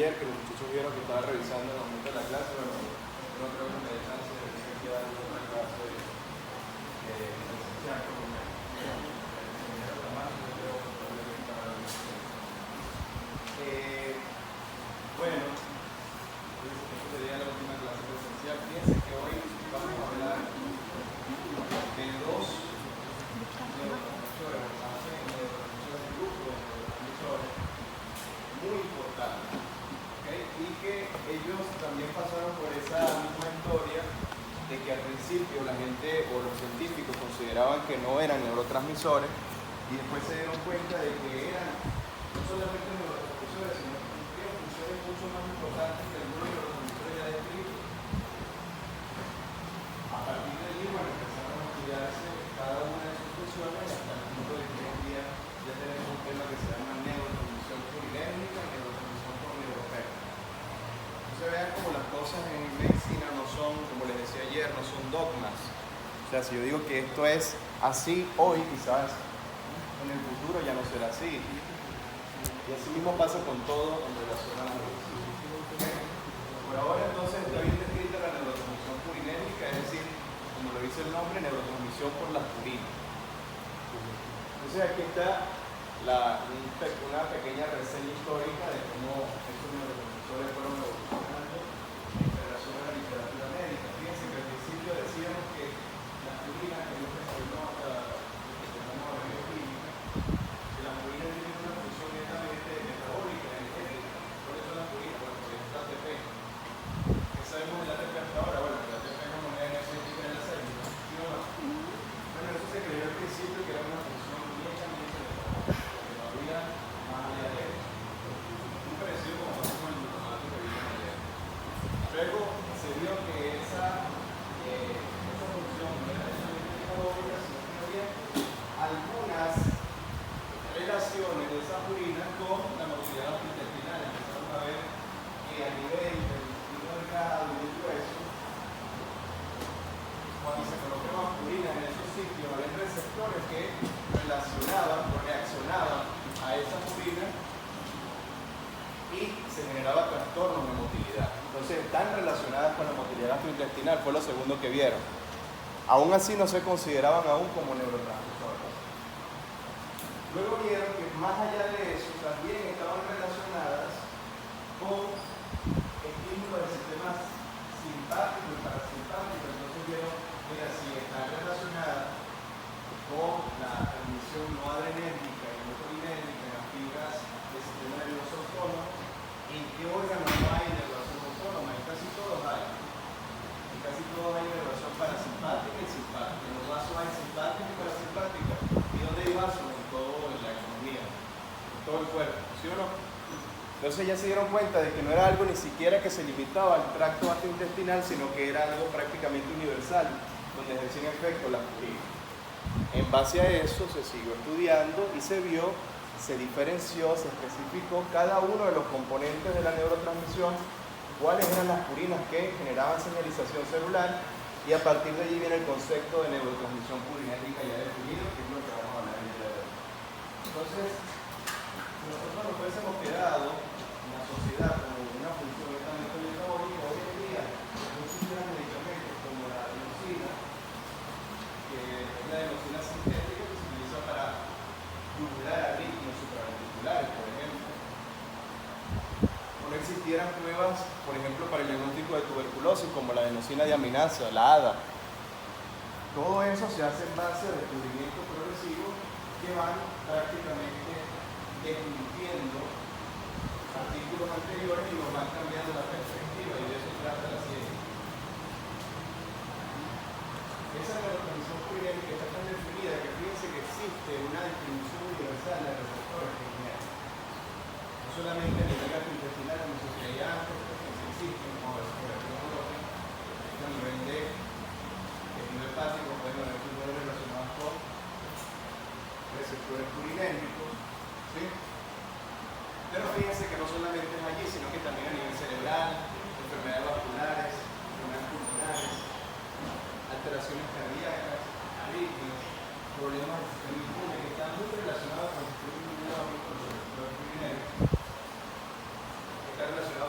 ayer, que los muchachos vieron que estaba revisando el momento de la clase, bueno, no creo que me dé chance de decir que hay otra clase de licenciado con bueno, esta sería la última clase presencial. Fíjense que hoy vamos a hablar de dos neurotransmisores, neurotransmisores de grupo, neurotransmisores muy importantes, ¿okay? Y que ellos también pasaron por esa misma historia de que al principio la gente o los científicos consideraban que no eran neurotransmisores y después se dieron cuenta de que eran no solamente neurotransmisores, sino que cumplían funciones mucho más importantes que algunos neurotransmisores ya descritos. A partir de allí, bueno, empezaron a estudiarse cada una de sus funciones hasta el punto de que hoy en día ya tenemos un tema que se llama neurotransmisión purilérgica y neurotransmisión por neuropéptidos. Entonces vean como las cosas en medicina no son, como les decía ayer, no son dogmas. O sea, si yo digo que esto es así hoy, quizás en el futuro ya no será así. Y así mismo pasa con todo en relación a la medicina. Por ahora entonces está bien descrita la neurotransmisión purinérgica, es decir, como lo dice el nombre, neurotransmisión por las purinas. Entonces aquí está una pequeña reseña histórica de cómo estos neurotransmisores fueron evolucionando en relación a la literatura médica. Fíjense que al principio decíamos que las purinas, que es lo que se nota, que se llama la bioquímica, que las purinas tienen una función netamente metabólica, energética. ¿Cuáles son las purinas? Bueno, por ejemplo, ATP. ¿Qué sabemos del ATP hasta ahora? Bueno, que el ATP es una moneda energética de la célula, ¿sí o no? Bueno, eso se creyó al principio que era una función netamente metabólica, que no había más allá de eso. Muy parecido como pasa con el glutamato que vimos ayer. Luego se vio que esa función no era netamente metabólica, sino que había algunas relaciones de esa purina con la motilidad gastrointestinal. Empezamos a ver que a nivel del intestino delgado y del hueso, cuando se colocaban purinas en esos sitios, había receptores que relacionaban o reaccionaban a esa purina y se generaba trastornos de motilidad. Entonces, están relacionadas con la motilidad gastrointestinal, fue lo segundo que vieron. Aún así no se consideraban aún como neurotransmisores. Luego vieron que más allá de eso también estaban relacionadas con estímulos del sistema simpático y parasimpático. Entonces vieron, mira, si están relacionadas con la transmisión no adrenérgica y no colinérgica en las fibras del sistema nervioso autónomo, ¿en qué órganos no hay inervación autónoma? En casi todos hay. En casi todos hay inervación parasimpática y simpática. En los vasos hay simpática y parasimpática. ¿Y dónde hay vasos? En toda la economía, en todo el cuerpo, ¿sí o no? Entonces ya se dieron cuenta de que no era algo ni siquiera que se limitaba al tracto gastrointestinal, sino que era algo prácticamente universal, donde ejercían efecto las purinas. En base a eso se siguió estudiando y se vio, se diferenció, se especificó cada uno de los componentes de la neurotransmisión, cuáles eran las purinas que generaban señalización celular, y a partir de allí viene el concepto de neurotransmisión purinérgica ya definido, que es lo que vamos a hablar el día de hoy. Entonces, nosotros nos hubiésemos quedado en la sociedad como una función netamente metabólica. Hoy en día no existieran medicamentos como la adenosina, que es la adenosina sintética que se utiliza para tubular arritmias supraventriculares, por ejemplo. O no existieran pruebas, por ejemplo, para el diagnóstico de tuberculosis, como la adenosina diaminasa, la ADA. Todo eso se hace en base a descubrimientos progresivos que van prácticamente desmintiendo artículos anteriores y nos van cambiando la perspectiva, y de eso trata la ciencia. Esa neurotransmisión purinérgica está tan definida que fíjense que existe una distribución universal de receptores que generan. No solamente a nivel gastrointestinal, como se creía antes, porque existen como respiración ológica, a nivel de tejido hepático, pueden haber tumores relacionados con receptores purinérgicos, ¿sí? Pero fíjense que no solamente es allí, sino que también a nivel cerebral, enfermedades vasculares, enfermedades pulmonares, alteraciones cardíacas, arritmias, problemas del sistema inmune, que están muy relacionados con el sistema inmunológico, con los receptores purinérgicos, están relacionados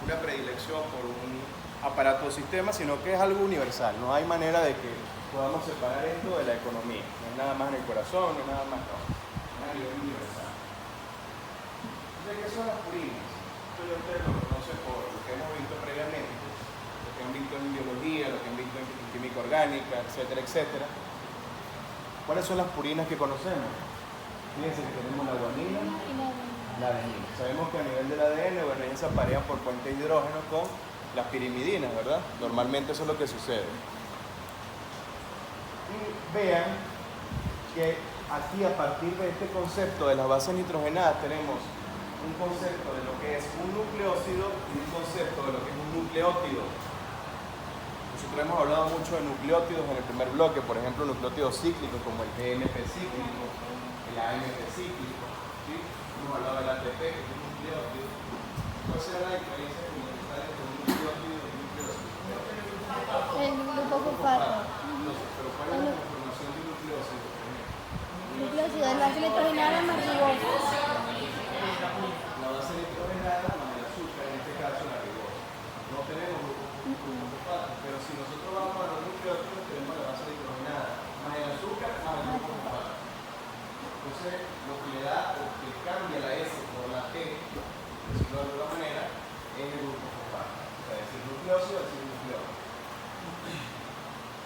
una predilección por un aparato o sistema, sino que es algo universal. No hay manera de que podamos separar esto de la economía. No es nada más en el corazón, no es nada más, no. Es a nivel universal. Entonces, ¿qué son las purinas? Esto ya ustedes lo conocen por lo que hemos visto previamente, lo que han visto en biología, lo que han visto en química orgánica, etcétera, etcétera. ¿Cuáles son las purinas que conocemos? Fíjense que tenemos la guanina y la adenina. Sabemos que a nivel del ADN, bueno, ellas se aparean por puente de hidrógeno con las pirimidinas, ¿verdad? Normalmente eso es lo que sucede. Y vean que aquí, a partir de este concepto de las bases nitrogenadas, tenemos un concepto de lo que es un nucleócido y un concepto de lo que es un nucleótido. Nosotros hemos hablado mucho de nucleótidos en el primer bloque, por ejemplo, nucleótidos cíclicos como el GNP cíclico, el AMP cíclico, ¿sí? Hemos hablado del ATP, que es un nucleótido. ¿Cuál será la diferencia fundamental entre un nucleótido y un nucleócido? El grupo fosfato. Pero ¿cuál es la conformación de un nucleócido? Nucleócido es base nitrogenada más ribosa. La base nitrogenada más el azúcar, en este caso la ribosa. No tenemos grupo fosfato, pero si nosotros vamos a los nucleótidos, tenemos la base nitrogenada más el azúcar más el grupo fosfato. Entonces, lo que le da o que cambia la S por la T, por decirlo de alguna manera, es el grupo fosfato. O sea, decir nucleócido, decir nucleótido.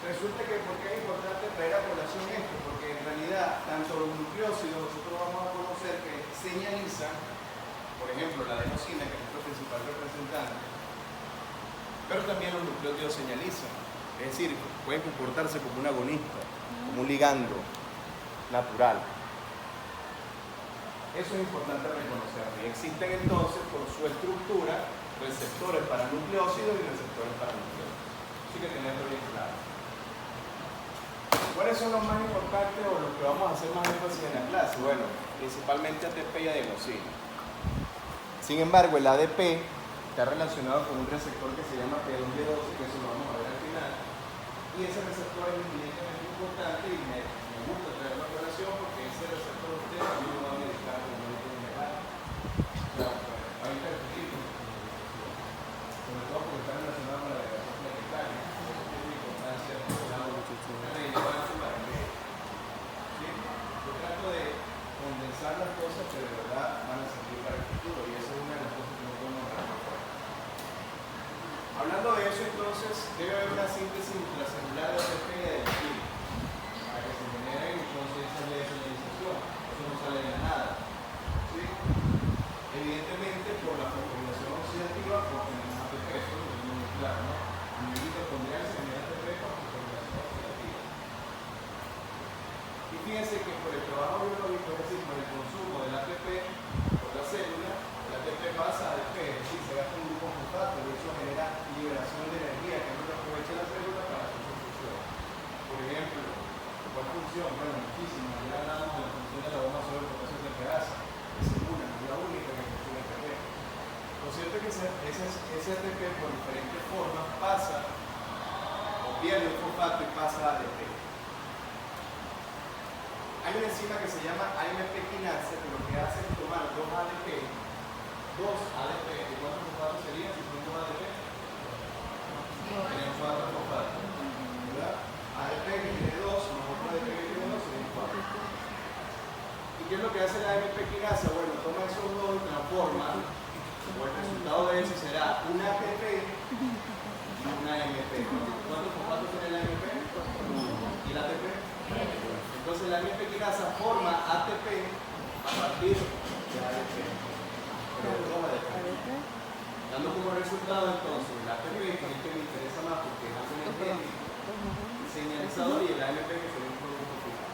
Resulta que, ¿por qué es importante traer a colación esto? Porque en realidad, tanto los nucleócidos, nosotros vamos a conocer que señalizan, por ejemplo, la adenosina, que es nuestro principal representante, pero también los nucleótidos señalizan. Es decir, pueden comportarse como un agonista, como un ligando natural. Eso es importante reconocerlo. Y existen entonces, por su estructura, receptores para nucleócidos y receptores para nucleótidos. Así que tenerlo bien claro. ¿Cuáles son los más importantes o los que vamos a hacer más énfasis en la clase? Bueno, principalmente ATP y adenosina. Sin embargo, el ADP está relacionado con un receptor que se llama P2Y12, que eso lo vamos a ver al final. Y ese receptor es evidentemente importante y me gusta traer la relación porque ese receptor usted también lo va a medicar como médico general. Va a interferir con sobre todo porque está relacionado con la degradación plaquetaria. Eso tiene una importancia una relevancia para el médico. ¿Sí? Yo trato de condensar las cosas que de verdad van a servir para el futuro y esa es una de las cosas que no podemos resolver. Hablando de eso, entonces, debe haber una síntesis intracelular de ATP y adenosina para que se generen entonces esas vías de señalización. Eso no sale de la nada. ¿Sí? Evidentemente, por la fosforilación oxidativa, porque tenemos ATP, eso lo tenemos muy claro, ¿no? En el mitocondrial se genera ATP por fosforilación oxidativa. Y fíjense que por el trabajo biológico, es decir, por el consumo del ATP por la célula, el ATP pasa a ADP, es decir, se gasta un grupo fosfato y eso genera liberación de energía que no lo aprovecha la célula para hacer su función. Por ejemplo, ¿cuál función? Bueno, muchísimas. Ya hablamos de la función de la bomba sobre el potasio de grasa. Esa es una, no es la única que funciona ATP. Lo cierto es que ese ATP por diferentes formas pasa o pierde el fosfato y pasa a ADP. Hay una enzima que se llama AMP quinasa que lo que hace es tomar dos ADP, ¿de cuántos fosfatos serían si son dos ADP? Tenemos 4 fosfatos, ¿verdad? ADP que tiene 2 más otro ADP que tiene 2 serían 4. ¿Y qué es lo que hace la AMP quinasa? Bueno, toma esos dos y transforma, o el resultado de eso será un ATP y una AMP. ¿Cuántos fosfatos tiene la AMP? ¿Y el ATP? Entonces la AMP quinasa forma ATP a partir de ADP, pero de 2 ADP. Dando como resultado entonces el ATP, que es el que me interesa más porque es algo energético, el señalizador y el AMP que sería un producto final.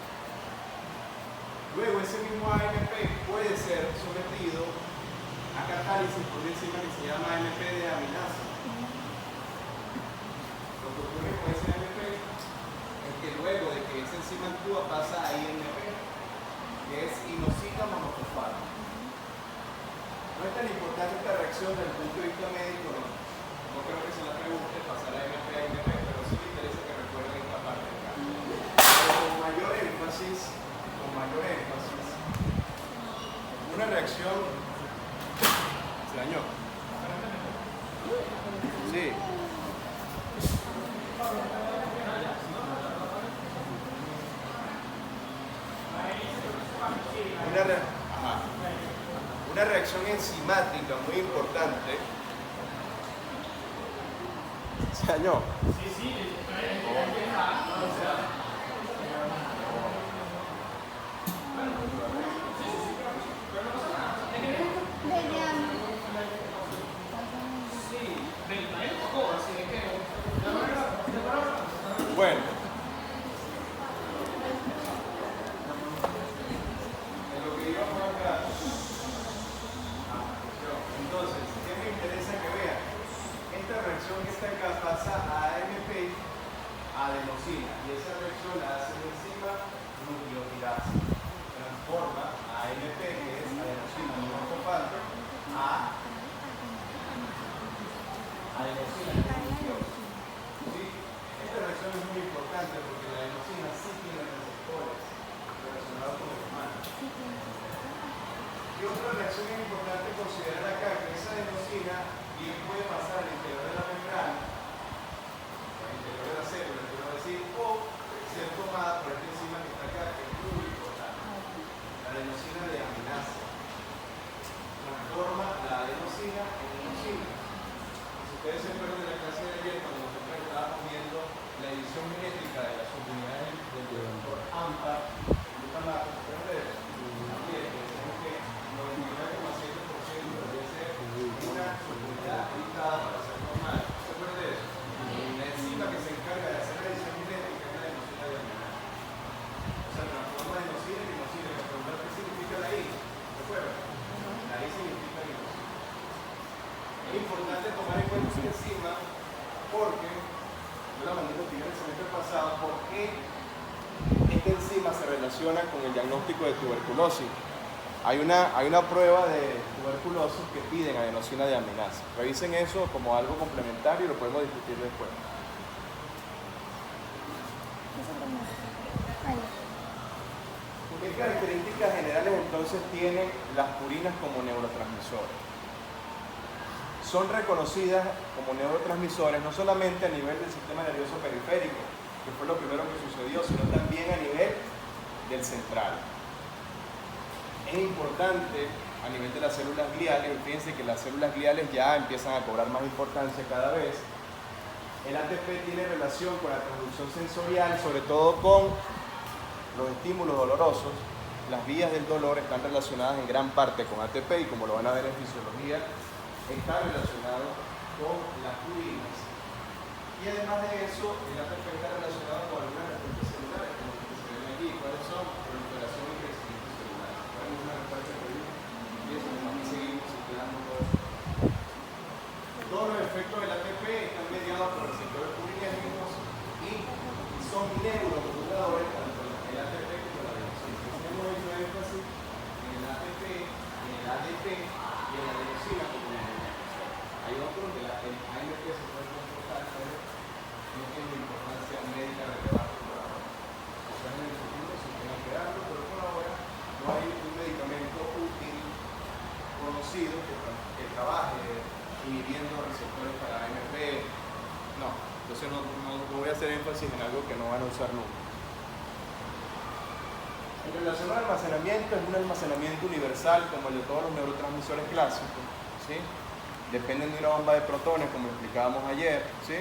Luego ese mismo AMP puede ser sometido a catálisis por una enzima que se llama AMP de aminasa. Lo que ocurre con ese AMP que luego de que esa enzima actúa pasa a INP, que es inosita monofosfato. No es tan importante esta reacción desde el punto de vista médico, no creo que se la pregunte pasar a MP a INP, pero sí me interesa que recuerden esta parte de acá. Pero con mayor énfasis, una reacción se dañó. Sí. Ajá. Una reacción enzimática muy importante. ¿Se dañó? Bueno, en lo que íbamos acá, entonces, ¿qué me interesa que vean? Esta reacción que está acá pasa a AMP, adenosina, y esa reacción la hace la enzima nucleotirasa. Transforma a AMP, que es adenosina monofosfato, a adenosina nucleosa. ¿Sí? Esta reacción es muy importante porque la adenosina sí tiene receptores relacionados con el humano. Y otra reacción es importante considerar acá que esa adenosina bien puede pasar al interior de la membrana, al interior de la célula, quiero decir, o ser tomada por esta enzima que está acá, que es muy importante. La adenosina deaminasa transforma la adenosina en inosina. Si ustedes se acuerdan de la clase de ayer, cuando nosotros estábamos viendo la edición genética de las subunidades del doctor AMPA, glutamato, ¿se acuerdan de eso? También decimos que 99,7% debe ser una subunidad editada para ser normal. ¿Se acuerdan de eso? La enzima que se encarga de hacer la edición genética es la adenosina deaminasa. O sea, transforma adenosina en inosina. Me preguntan qué significa la I. ¿Se acuerdan? La I significa inosina. Es importante tomar en cuenta esta enzima porque, yo la mandé a investigar el semestre pasado, por qué esta enzima se relaciona con el diagnóstico de tuberculosis. Hay una prueba de tuberculosis que piden adenosina deaminasa. Revisen eso como algo complementario y lo podemos discutir después. ¿Qué características generales entonces tienen las purinas como neurotransmisores? Son reconocidas como neurotransmisores no solamente a nivel del sistema nervioso periférico, que fue lo primero que sucedió, sino también a nivel del central. Es importante a nivel de las células gliales, y fíjense que las células gliales ya empiezan a cobrar más importancia cada vez. El ATP tiene relación con la transducción sensorial, sobre todo con los estímulos dolorosos. Las vías del dolor están relacionadas en gran parte con ATP y como lo van a ver en fisiología, está relacionado con las purinas. Y además de eso, el ATP está relacionado con algunas respuestas celulares, como lo que se ven aquí. ¿Cuáles son? Proliferación y crecimiento celular. ¿Cuál es una respuesta que vimos? Y eso, aquí seguimos estudiando todo eso. Todos los efectos del ATP están mediados por receptores purinérgicos y son neuromoduladores tanto el ATP como la adenosina. Hemos hecho énfasis en el ATP, en el ADP y en la adenosina como hay otros de la AMP se puede comportar, pero no tiene importancia médica relevante por ahora. Quizás en el futuro se tengan que darlo, pero por ahora no hay un medicamento útil conocido que trabaje inhibiendo receptores para AMP. No, entonces no voy a hacer énfasis en algo que no van a usar nunca. En relación al almacenamiento, es un almacenamiento universal como el de todos los neurotransmisores clásicos, ¿sí? Dependen de una bomba de protones, como explicábamos ayer, ¿sí?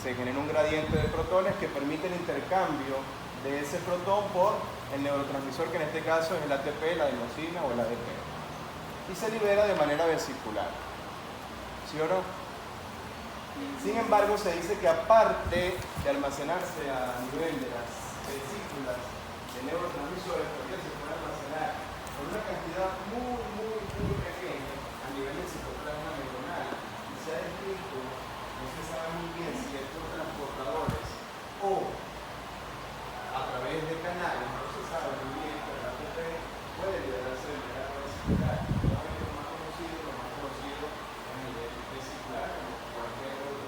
Se genera un gradiente de protones que permite el intercambio de ese protón por el neurotransmisor, que en este caso es el ATP, la adenosina o el ADP. Y se libera de manera vesicular. ¿Sí o no? Sin embargo, se dice que aparte de almacenarse a nivel de las vesículas de neurotransmisores, todavía se puede almacenar con una cantidad muy pequeña a nivel del citoplasma neuronal. Y se ha descrito, no se sabe muy bien si estos transportadores o a través de canales, no se sabe muy bien, pero el ATP puede liberarse de manera vesicular. Probablemente lo más conocido a nivel vesicular, como cualquier otro.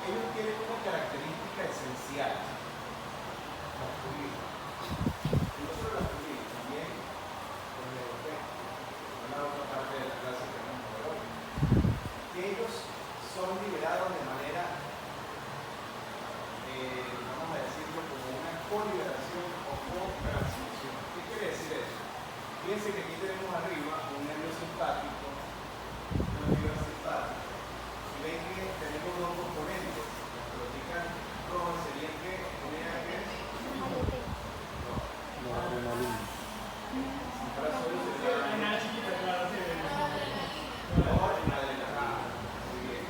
Ellos tienen una característica esencial, las purinas. Y no solo las purinas, también los neurotransmisores. En la otra parte de la clase Fíjense que aquí tenemos arriba un nervio simpático, una fibra simpática. Y ven que tenemos dos componentes. Las pelotitas rojas serían que tenía que La adrenalina. para solo sería Una chiquita, claro, sí. adrenalina. Muy bien.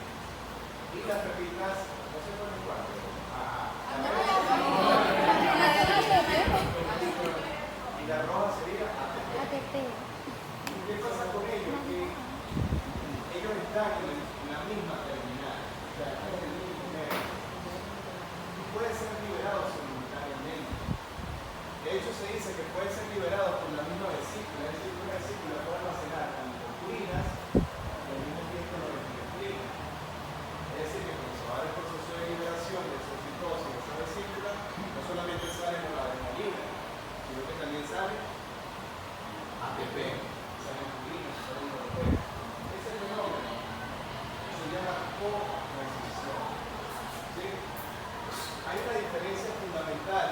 Y las pepitas, no sé por cuánto. Y la roja sería ATP. ATP. ¿Qué pasa con ellos? Que ellos están en la misma terminal, o sea, están en el mismo nervio. Y pueden ser liberados simultáneamente. De hecho, se dice que pueden ser liberados por la misma vesícula, es decir, una vesícula puede almacenar tanto purinas y al mismo tiempo norepinefrina. Es decir, que cuando se va a dar el proceso de liberación de esa citosis de esa vesícula, no solamente sale la adrenalina, sino que también sale ATP, salen purinas, salen norepinefrina. Ese fenómeno se llama co-transición. ¿Sí? Hay una diferencia fundamental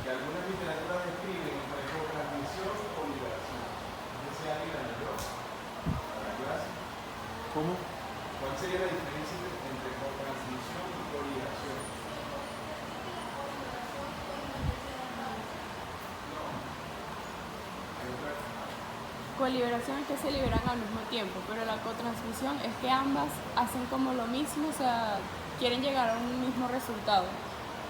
que algunas literaturas describen entre co-transmisión y co-liberación. No sé si alguien la leyó. ¿La leyó? ¿Cómo? ¿Cuál sería la diferencia entre co-transmisión y co-liberación? No. Hay otra. Coliberación es que se liberan al mismo tiempo, pero la cotransmisión es que ambas hacen como lo mismo, o sea, quieren llegar a un mismo resultado.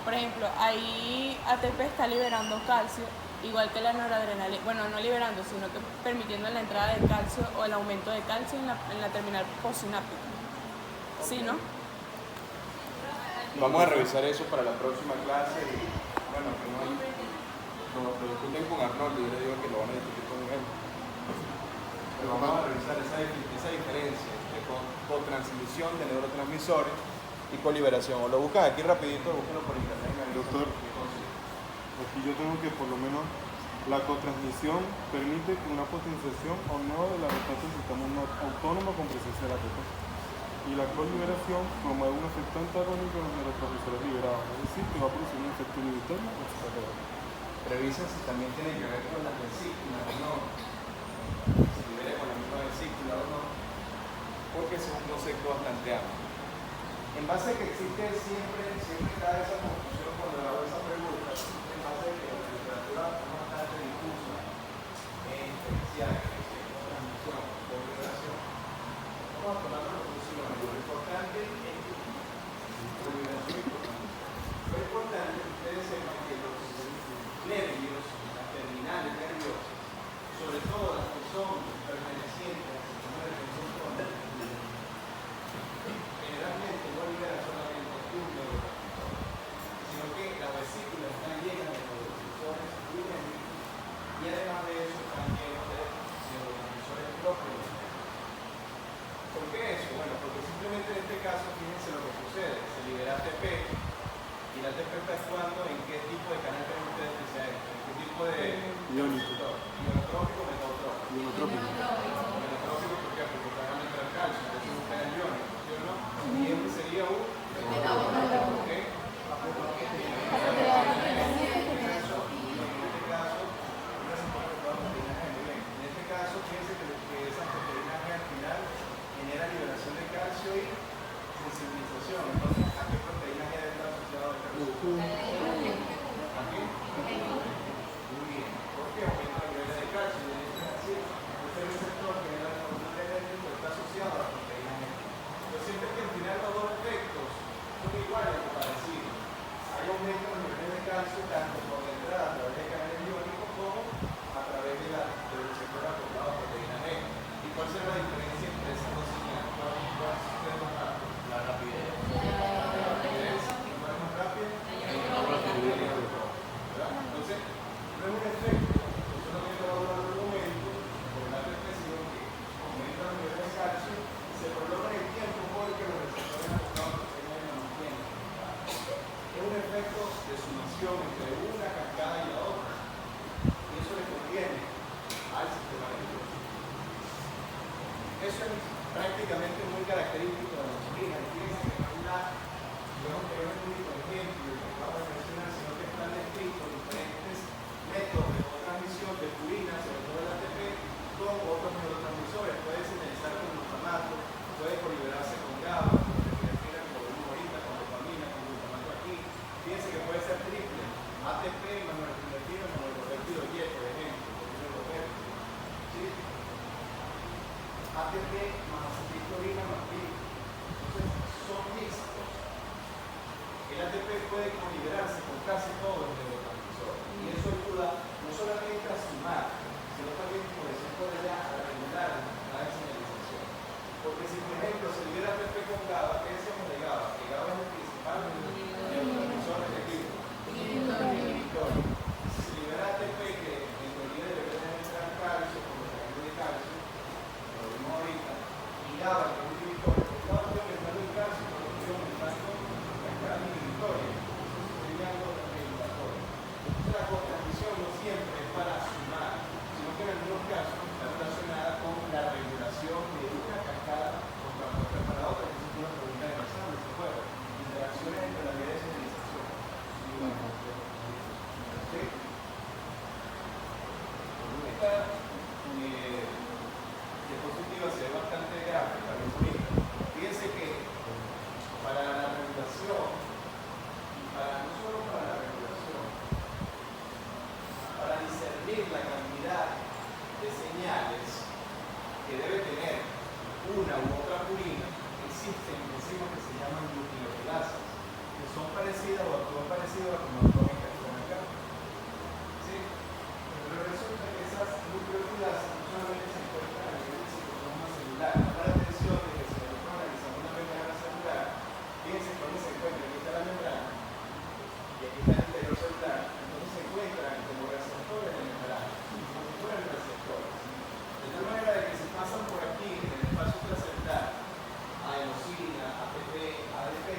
Por ejemplo, ahí ATP está liberando calcio, igual que la noradrenalina, bueno, no liberando, sino que permitiendo la entrada de calcio o el aumento de calcio en la terminal postsináptica. ¿Sí, no? Vamos a revisar eso para la próxima clase y bueno, que no hay, lo discuten con Arnoldo y yo le digo que lo van a discutir con él. Pero vamos a revisar esa diferencia entre cotransmisión de neurotransmisores y coliberación. O lo buscan aquí rapidito, búsquenlo por internet. Doctor. Aquí yo tengo que por lo menos la cotransmisión permite una potenciación o no de la respuesta del sistema autónomo con presencia de ATP. Y la coliberación promueve un efecto antagónico en los neurotransmisores liberados, es decir, que va a producir un efecto inhibitorio o excitatorio. Revisen si también tiene que ver con las vesículas o no. Si libera con la misma vesícula o no. Porque ese es un concepto bastante amplio. En base a que existe siempre está esa confusión cuando le hago esa pregunta, en base a que la literatura es bastante difusa en diferenciar transmisión o liberación. Vamos a tomar la conclusión. Lo importante es que liberación es importante. Lo importante es que ustedes sepan que los nervios, las terminales nerviosas, sobre todo las que son pertenecientes al sistema de defensa autónoma, generalmente no libera solamente un neurotransmisor, sino que las vesículas están llenas de neurotransmisores y además de eso están llenos de neurotransmisores propios. ¿Por qué eso? Bueno, porque simplemente en este caso, fíjense lo que sucede, se libera ATP y la ATP está actuando en qué tipo de canal creen ustedes que sea esto, en qué tipo de Iónico. ionotrópico o metotrópico. Ionotrópico. Ionotrópico, ¿por qué? Porque está dando el calcio, entonces es un canal iónico, ¿sí o no? Y este sería un metabólico, ¿ok? En este caso, fíjense que esas proteínas G al final generan liberación de calcio y sensibilización. Entonces, ¿a qué proteína G está asociado a calcio? ¿A qué? Muy bien. ¿Por qué? Aumenta la niveles de calcio. Y de hecho es así. Este receptor que genera la hormona eléctrica está asociado a la proteína G. Pero siempre que al final los dos efectos son iguales o parecidos. Hay aumento en los niveles de calcio tanto por la entrada a través de canales iónicos como a través del receptor acoplado a proteína G. ¿Y cuál será la diferencia entre esas dos señales? ¿Cuál es más rápido? La rapidez. La rapidez. ¿Cuál es más rápido? ¿Verdad? Entonces, no es un efecto, no solamente va a durar un momento, por la presión que aumenta los niveles de calcio, se prolonga en el tiempo porque los receptores acoplados a proteína G no los tienen. Es un efecto de sumación entre una cascada y la otra. Y eso le conviene al sistema nervioso. Eso es prácticamente muy característico de la insulina. Fíjense que no hay nada, yo no creo en un único ejemplo que vamos a mencionar, sino que están descritos diferentes métodos de transmisión de purina, sobre todo el ATP, ATP más acetilcolina más vino. Entonces son mixtos. El ATP puede coliberarse con casi todos los neurotransmisores. Y eso ayuda no solamente a sumar, sino también, por ejemplo, a regular la señalización. Porque si, por ejemplo, se libera ATP con GABA, ¿qué decimos de GABA? Que GABA es el principal neurotransmisor efectivo. Inhibitorio. Si se libera ATP, que en teoría debería entrar calcio, por los de calcio, lo vimos ahorita, y GABA, que es un inhibitorio, porque GABA está aumentando el calcio, pero no está aumentando la entrada inhibitoria. Entonces la cotransmisión no siempre es para sumar, sino que en algunos casos está relacionada con la regulación de una cascada contra para otra, que es una pregunta de examen, ¿se acuerdan? Interacciones entre la vía de señalización. ¿Sí? Esta diapositiva se ve bastante gráfica, muy bonita. Fíjense que para la regulación, no solo para la regulación, para discernir la cantidad de señales que debe tener una u otra purina, existen enzimas que se llaman nucleotilasas, que son parecidas o actúan parecidas a como actúan en acá. ¿Sí? Pero resulta que esas nucleotilasas no solamente se encuentran a nivel del citosoma celular. Llama la atención de que si nosotros analizamos una membrana celular, fíjense dónde se encuentra, aquí está la membrana y aquí está el interior celular, entonces se encuentran como receptores de membrana, como si fueran receptores. De tal manera de que se pasan por aquí en el espacio intracelular, adenosina, ATP, ADP,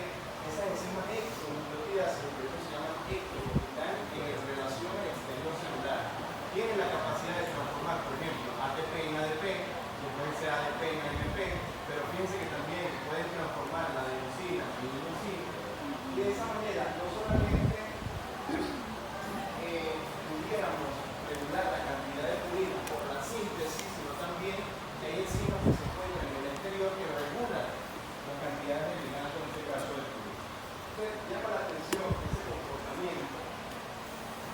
esas enzimas exonucleotidas, que se llaman exo, porque están en relación al exterior celular, tienen la capacidad de transformar, por ejemplo, ATP en ADP, que pueden ser ADP en AMP, pero fíjense que también pueden transformar la adenosina en inosina, y de esa manera no solamente pudiéramos regular la cantidad de purina por la síntesis, sino también que hay enzimas que se encuentran en el exterior que regulan la cantidad de ligando, en este caso de purina. Entonces llama la atención ese comportamiento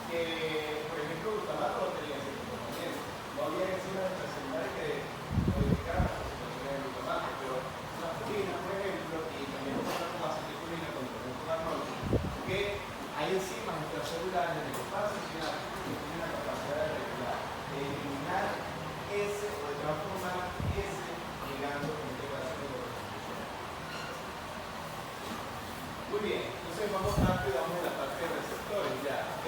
que, por ejemplo, glutamato no tenía ese comportamiento. No había enzimas extracellulares que modificaran la concentración de glutamato, pero la purina, por ejemplo, y también pasa con acetilcolina, con arnol, que hay enzimas extracelulares de metástasis que tienen la capacidad de regular, de eliminar ese o de transformar ese ligando en este caso de neurotransmisor. Muy bien, entonces vamos rápido, vamos a la parte de receptores ya, ¿ok?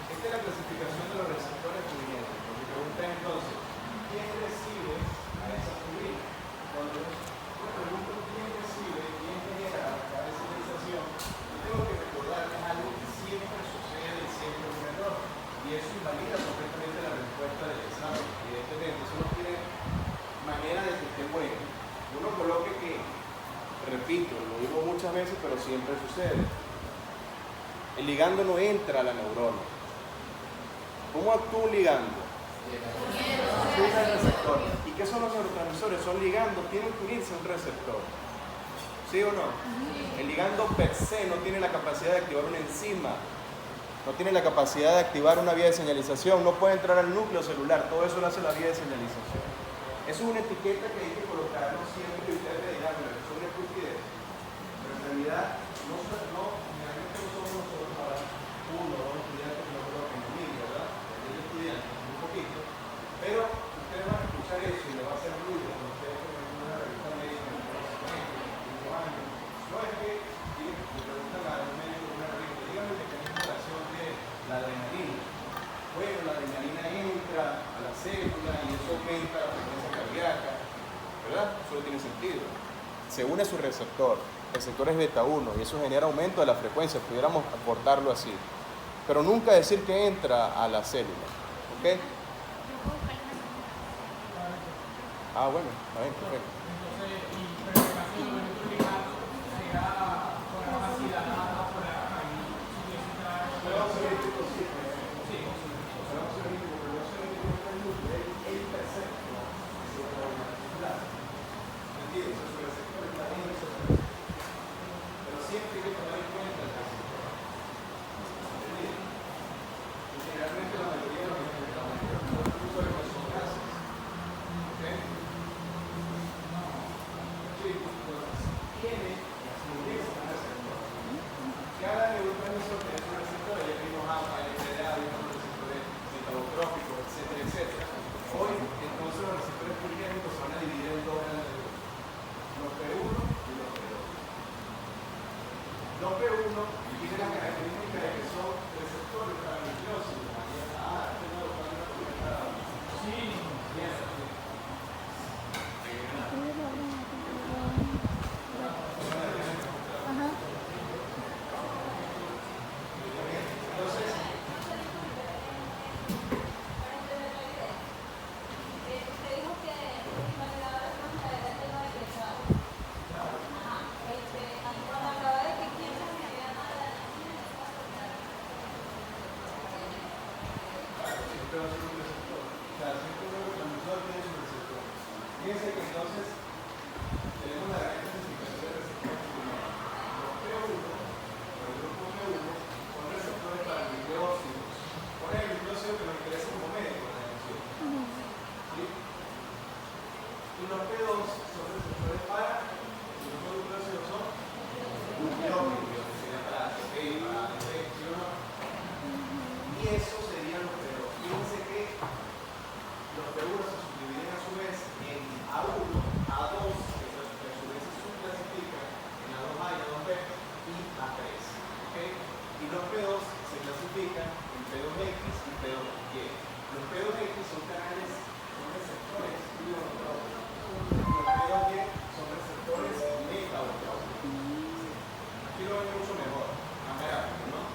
Esta es la clasificación de los receptores purinéticos. Mi pregunta es entonces, ¿quién recibe a esa purina? Cuando yo pregunto quién recibe, quién genera la señalización, yo tengo que recordar que es algo que siempre sucede y siempre es un error. Y eso invalida completamente la respuesta del examen. Evidentemente, eso no tiene manera de que esté bueno. Uno coloque que, repito, lo digo muchas veces, pero siempre sucede. El ligando no entra a la neurona. ¿Cómo actúa un ligando? Actúa el receptor. ¿Y qué son los neurotransmisores? Son ligandos, tienen que unirse a un receptor. ¿Sí o no? El ligando per se no tiene la capacidad de activar una enzima, no tiene la capacidad de activar una vía de señalización, no puede entrar al núcleo celular, todo eso lo hace la vía de señalización. Eso es una etiqueta que hay que colocarlo siempre y ustedes me dirán, pero eso es una estupidez. Pero en realidad, generalmente no somos nosotros para uno o dos estudiantes que no coloquen en mí, ¿verdad? El estudiante, un poquito. Pero ustedes van a escuchar eso y le va a hacer ruido cuando ustedes ponen una revista médica, no es que le preguntan a un médico de una revista, dígame el mecanismo de acción de la adrenalina. Bueno, la adrenalina entra a la célula y eso aumenta la frecuencia cardíaca, ¿verdad? Eso no tiene sentido. Se une a su receptor, el receptor es beta 1 y eso genera aumento de la frecuencia, pudiéramos aportarlo así. Pero nunca decir que entra a la célula, ¿ok? Ah, bueno, está bien, perfecto. Pero siempre hay que tomar en cuenta el receptor. Generalmente la mayoría de los medicamentos son gases. ¿Ok? entonces, tenemos la gran clasificación de receptores primero. Los P1, o el grupo P1, son receptores para nucleócidos. Por el nucleócido que nos interesa como médico en la elección. ¿Sí? Y los P2 son receptores para, si no son nucleócidos, son nucleócidos, que serían para ATP, para ADP, ¿sí o no? Y eso serían los P2. Fíjense que los P1 se subdividen a su vez en A1, A2, que a su vez se subclasifican en A2A y A2B, y A3. ¿Okay? Y los P2 se clasifican en P2X y P2Y. Los P2X son canales, son receptores ionotrópicos. Los P2Y son receptores metabotrópicos. Aquí lo ven mucho mejor, más gráfico, ¿no?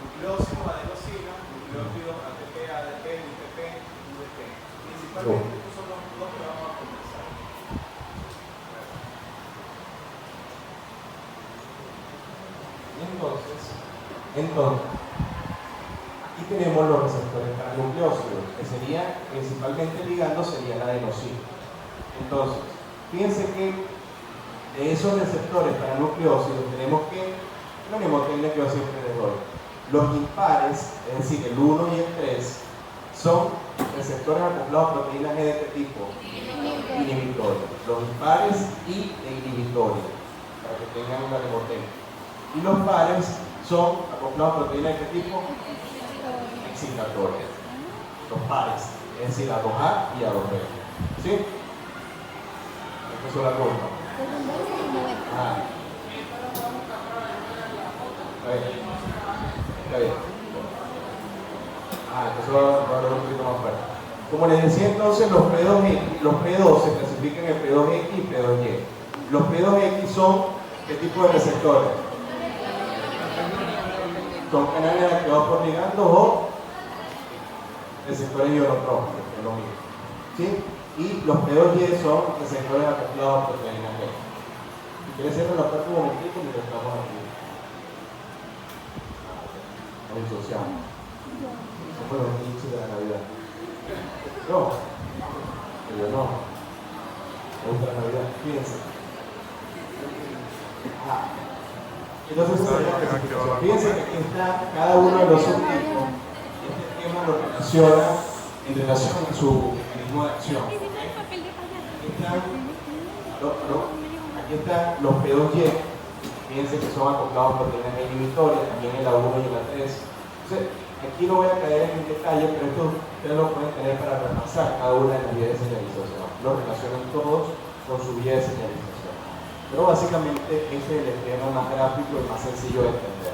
Nucleócido, adenosina, nucleótido, ATP, ADP, UTP, UDP. Principalmente estos son los dos que vamos a conversar. Entonces, aquí tenemos los receptores para nucleócidos, que sería principalmente ligando sería la adenosina. Entonces, fíjense que de esos receptores para nucleócidos tenemos que yo siempre les doy. Los impares, es decir, el 1 y el 3, son receptores acoplados a proteínas G de qué tipo? Inhibitorias. Los impares y inhibitorias, para que tengan una mnemotécnica. Y los pares son acoplados a proteínas de qué tipo? Excitatorias. Los pares, es decir, A2A y A2B. ¿Sí? Empezó la curva. Ah. Está bien. Entonces va a hablar un poquito más fuerte. Como les decía entonces, los P2 se clasifican en P2X y P2Y. Los P2X son ¿qué tipo de receptores? Son canales activados por ligandos o receptores ionotrópicos, que es lo mismo. ¿Sí? Y los P2Y son receptores acoplados a proteínas G. Si quieres cerrar la parte un momentito mientras estamos aquí. Nos disociamos. Somos los nichos de la Navidad. No. Yo no. Me gusta la Navidad. Fíjense. Entonces, fíjense que aquí está cada uno de los subtipos. Este esquema lo relaciona en relación a su mecanismo de acción. Aquí están los P2Y. Fíjense que son acoplados por proteínas inhibitorias, también en la 1 y en la 3. Entonces, aquí no voy a caer en detalle, pero esto ustedes lo pueden tener para repasar cada una de las vías de señalización. Lo relacionan todos con su vía de señalización. Pero básicamente este es el esquema más gráfico y más sencillo de entender.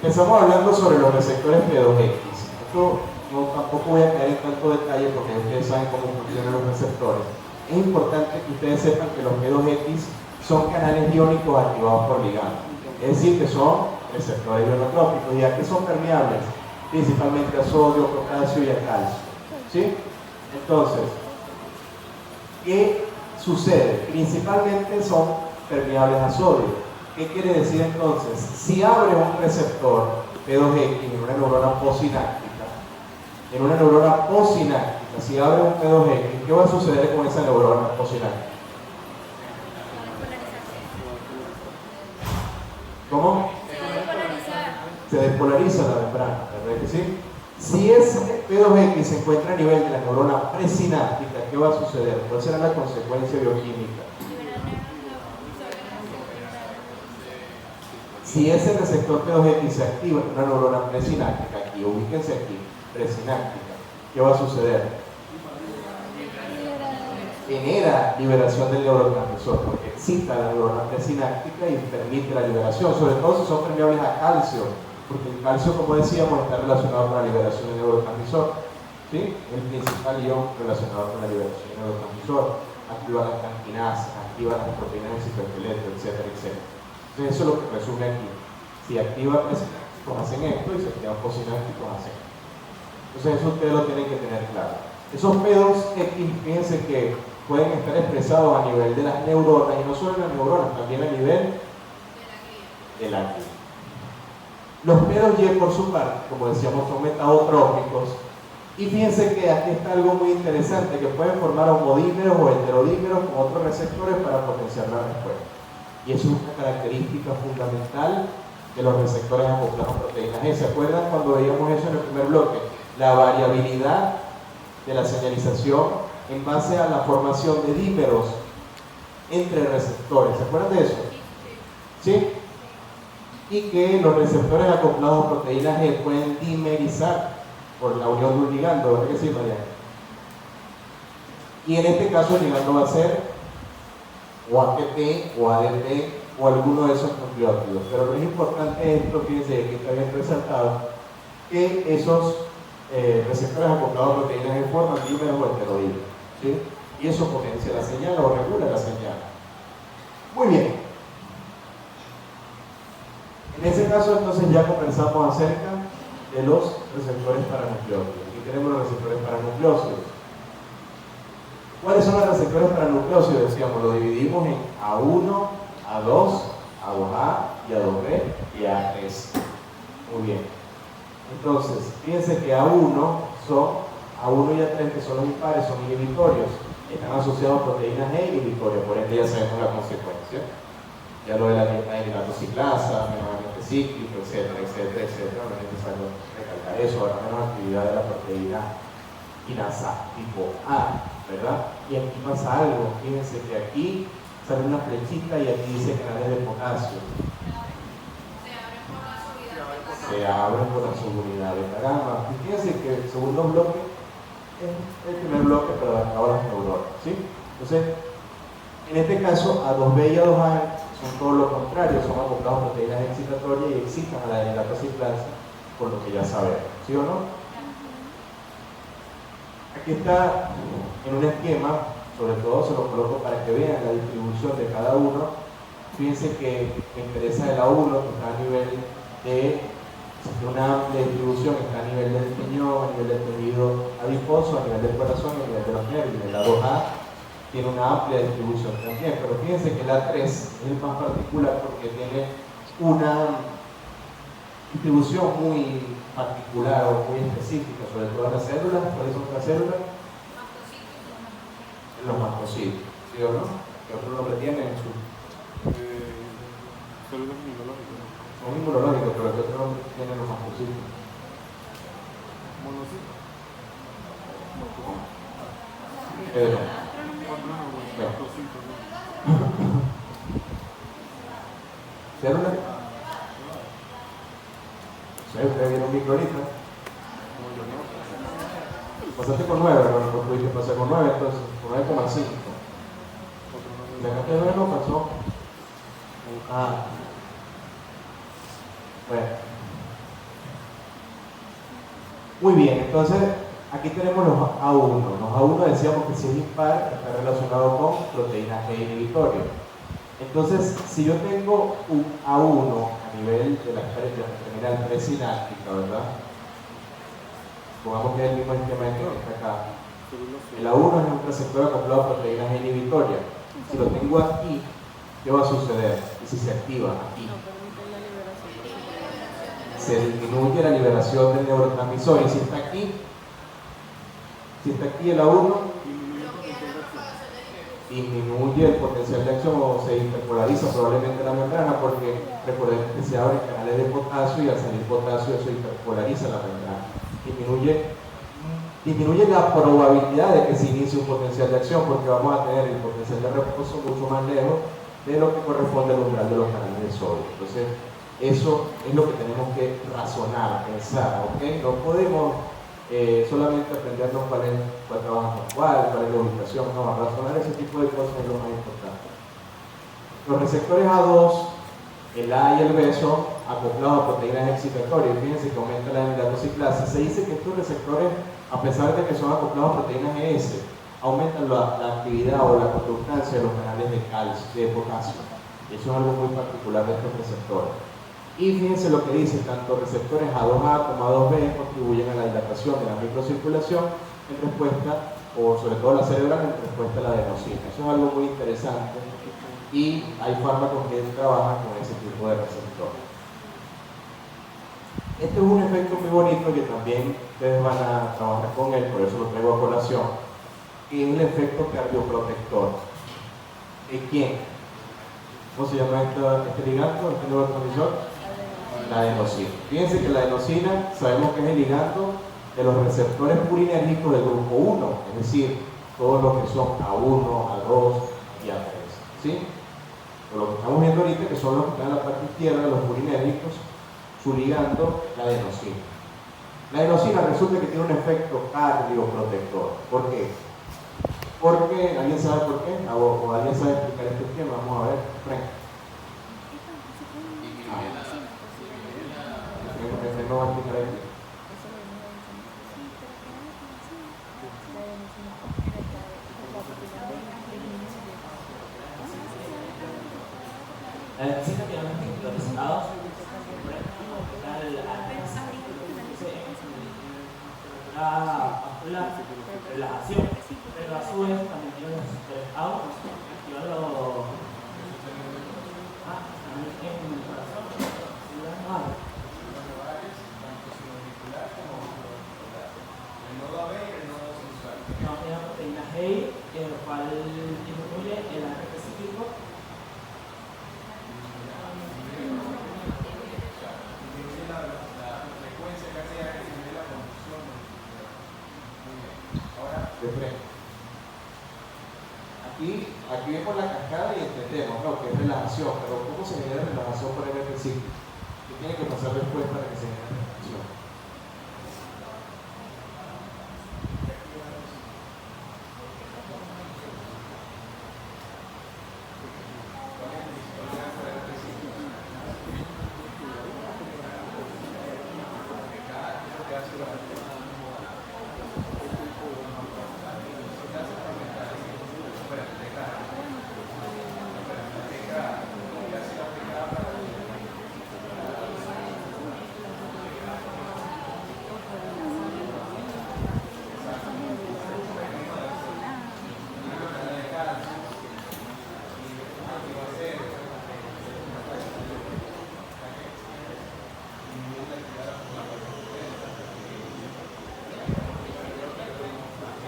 Empezamos hablando sobre los receptores P2X. Esto tampoco voy a caer en tanto detalle porque ustedes saben cómo funcionan los receptores. Es importante que ustedes sepan que los P2X son canales iónicos activados por ligandos. Es decir, que son receptores ionotrópicos. ¿Y a qué son permeables? Principalmente a sodio, potasio y a calcio. ¿Sí? Entonces, ¿qué sucede? Principalmente son permeables a sodio. ¿Qué quiere decir entonces? Si abre un receptor P2X en una neurona posináptica, si abre un P2X, ¿qué va a suceder con esa neurona posináptica? ¿Cómo? Se despolariza la membrana, ¿verdad que sí? Si ese P2X se encuentra a nivel de la neurona presináptica, ¿qué va a suceder? ¿Cuál será la consecuencia bioquímica? Si ese receptor P2X se activa en una neurona presináptica, aquí, ubíquense aquí, presináptica, ¿qué va a suceder? Genera liberación del neurotransmisor, porque excita la neurona presináptica y permite la liberación, sobre todo si son permeables a calcio, porque el calcio, como decíamos, está relacionado con la liberación del neurotransmisor, ¿sí? El principal ion relacionado con la liberación del neurotransmisor, activa las tranquinasas, activa las proteínas del citoesqueleto, etcétera, etcétera. Entonces eso es lo que resume aquí. Si activa presinápticos hacen esto y si activan posinápticos hacen esto. Entonces eso ustedes lo tienen que tener claro. Esos P2X, fíjense que pueden estar expresados a nivel de las neuronas, y no solo en las neuronas, también a nivel de la glía. Los P2Y, por su parte, como decíamos, son metabotrópicos Y fíjense que aquí está algo muy interesante, que pueden formar homodímeros o heterodímeros con otros receptores para potenciar la respuesta. Y eso es una característica fundamental de los receptores acoplados a proteínas G. ¿Se acuerdan cuando veíamos eso en el primer bloque? La variabilidad de la señalización en base a la formación de dímeros entre receptores. ¿Se acuerdan de eso? ¿Sí? Y que los receptores acoplados a proteínas G pueden dimerizar por la unión de un ligando, ¿verdad que sí, Mariana? Y en este caso el ligando va a ser o ATP o ADP o alguno de esos nucleótidos. Pero lo más importante es esto, fíjense que está bien resaltado, que esos receptores acoplados a proteínas G forman dímeros o heterodímeros, ¿sí? Y eso potencia la señal o regula la señal. Muy bien. En ese caso entonces ya conversamos acerca de los receptores paranucleósidos. Aquí tenemos los receptores paranucleósidos. ¿Cuáles son los receptores paranucleósidos? Decíamos, lo dividimos en A1, A2, A2A y A2B y A3. Muy bien. Entonces, fíjense que A1 y A3, que son los impares, son inhibitorios. Están asociados a proteínas G inhibitorias, por ende ya sabemos la consecuencia. Ya lo de la hidrato ciclasa, menos cíclico, etcétera. No es necesario recalcar eso, habrá menos actividad de la proteína quinasa tipo A, ¿verdad? Y aquí pasa algo, fíjense que aquí sale una flechita y aquí dice canales de potasio. Se abren por la subunidad beta gamma. Y fíjense que el segundo bloque es el primer bloque, pero ahora las neuronas, ¿sí? Entonces, en este caso, A2B y A2A son todo lo contrario, son acoplados a proteínas excitatorias y excitan a la hidratosilasa, por lo que ya sabemos, ¿sí o no? Aquí está en un esquema, sobre todo se lo coloco para que vean la distribución de cada uno. Fíjense que me interesa el A1, que está a nivel de una amplia distribución, está a nivel del riñón, a nivel del tejido adiposo, a nivel del corazón y a nivel de los nervios. El A2A tiene una amplia distribución también, pero fíjense que el A3 es el más particular porque tiene una distribución muy particular o muy específica, sobre todo en las células. ¿Cuáles son las células? Los mastocitos, ¿sí o no? ¿Qué otro nombre tienen? Células inmunológicas. Son inmunológicos, pero ¿qué otro nombre tienen los mastocitos? Monocitos. ¿Célula? Sí, ustedes vieron micro ahorita. Pasaste con 9, ¿verdad? No pudiste pasar con 9, entonces, con 9,5. ¿De acá te 9 no pasó? Ah. Bueno. Muy bien, entonces aquí tenemos los A1. Los A1 decíamos que si es impar está relacionado con proteínas G inhibitorias. Entonces, si yo tengo un A1 a nivel de la terminal presináptica, ¿verdad? Supongamos que es el mismo esquema que está acá. El A1 es un receptor acoplado a proteínas G inhibitorias. Si lo tengo aquí, ¿qué va a suceder? Y si se activa aquí, se disminuye la liberación del neurotransmisor. Y si está aquí el A1, disminuye el potencial de acción o se hiperpolariza probablemente la membrana, porque recordemos que se abren canales de potasio y al salir potasio eso hiperpolariza la membrana. Disminuye la probabilidad de que se inicie un potencial de acción, porque vamos a tener el potencial de reposo mucho más lejos de lo que corresponde al umbral de los canales de sodio. Entonces, eso es lo que tenemos que razonar, pensar, ¿ok? No podemos solamente aprendernos cuál trabaja con cuál es la ubicación, no, razonar ese tipo de cosas es lo más importante. Los receptores A2, el A y el B son acoplados a proteínas excitatorias. Fíjense que aumenta la hidratosilasa. Se dice que estos receptores, a pesar de que son acoplados a proteínas ES, aumentan la actividad o la conductancia de los canales de calcio, de potasio. Eso es algo muy particular de estos receptores. Y fíjense lo que dice, tanto receptores A2A como A2B contribuyen a la dilatación de la microcirculación en respuesta, o sobre todo la cerebral, en respuesta a la adenosina. Eso es algo muy interesante y hay fármacos que trabajan con ese tipo de receptores. Este es un efecto muy bonito que también ustedes van a trabajar con él, por eso lo traigo a colación, y es el efecto cardioprotector. ¿De quién? ¿Cómo se llama este ligando, este neurotransmisor? La adenosina. Fíjense que la adenosina sabemos que es el ligando de los receptores purinérgicos del grupo 1, es decir, todos los que son A1, A2 y A3. ¿Sí? Pero lo que estamos viendo ahorita, que son los que están en la parte izquierda, los purinérgicos, su ligando, la adenosina. La adenosina resulta que tiene un efecto cardioprotector. ¿Por qué? Porque, ¿alguien sabe por qué? ¿O alguien sabe explicar este esquema? Vamos a ver, Frank. No va a explicar esto. Sí, rápidamente, los resultados. La relajación, pero a su vez también tiene los resultados activan los. También en el corazón. No, es la proteína G, el cual disminuye el ARP cíclico. Aquí vemos la cascada y entendemos, ¿no?, que es relajación, pero ¿cómo se genera relajación por el ciclo? ¿Qué tiene que pasar después para que se genere relajación?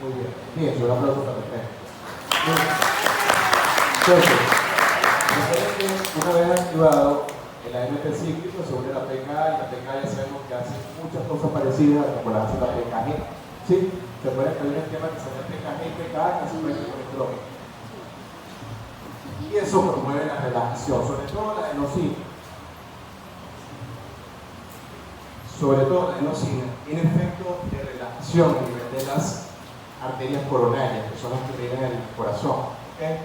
Muy bien. Bien, un aplauso para usted. Entonces, recuerden que una vez activado el AMP cíclico se une la PKA y la PKA ya sabemos que hace muchas cosas parecidas a como las hace la PKG. ¿Sí? Se puede que hay un esquema que se llama PKG y PKA que se puede con estrógeno. Y eso promueve la relajación, sobre todo la adenosina. Sobre todo la adenosina tiene efecto de relajación a nivel de las arterias coronarias, que son las que riegen el corazón. ¿Okay?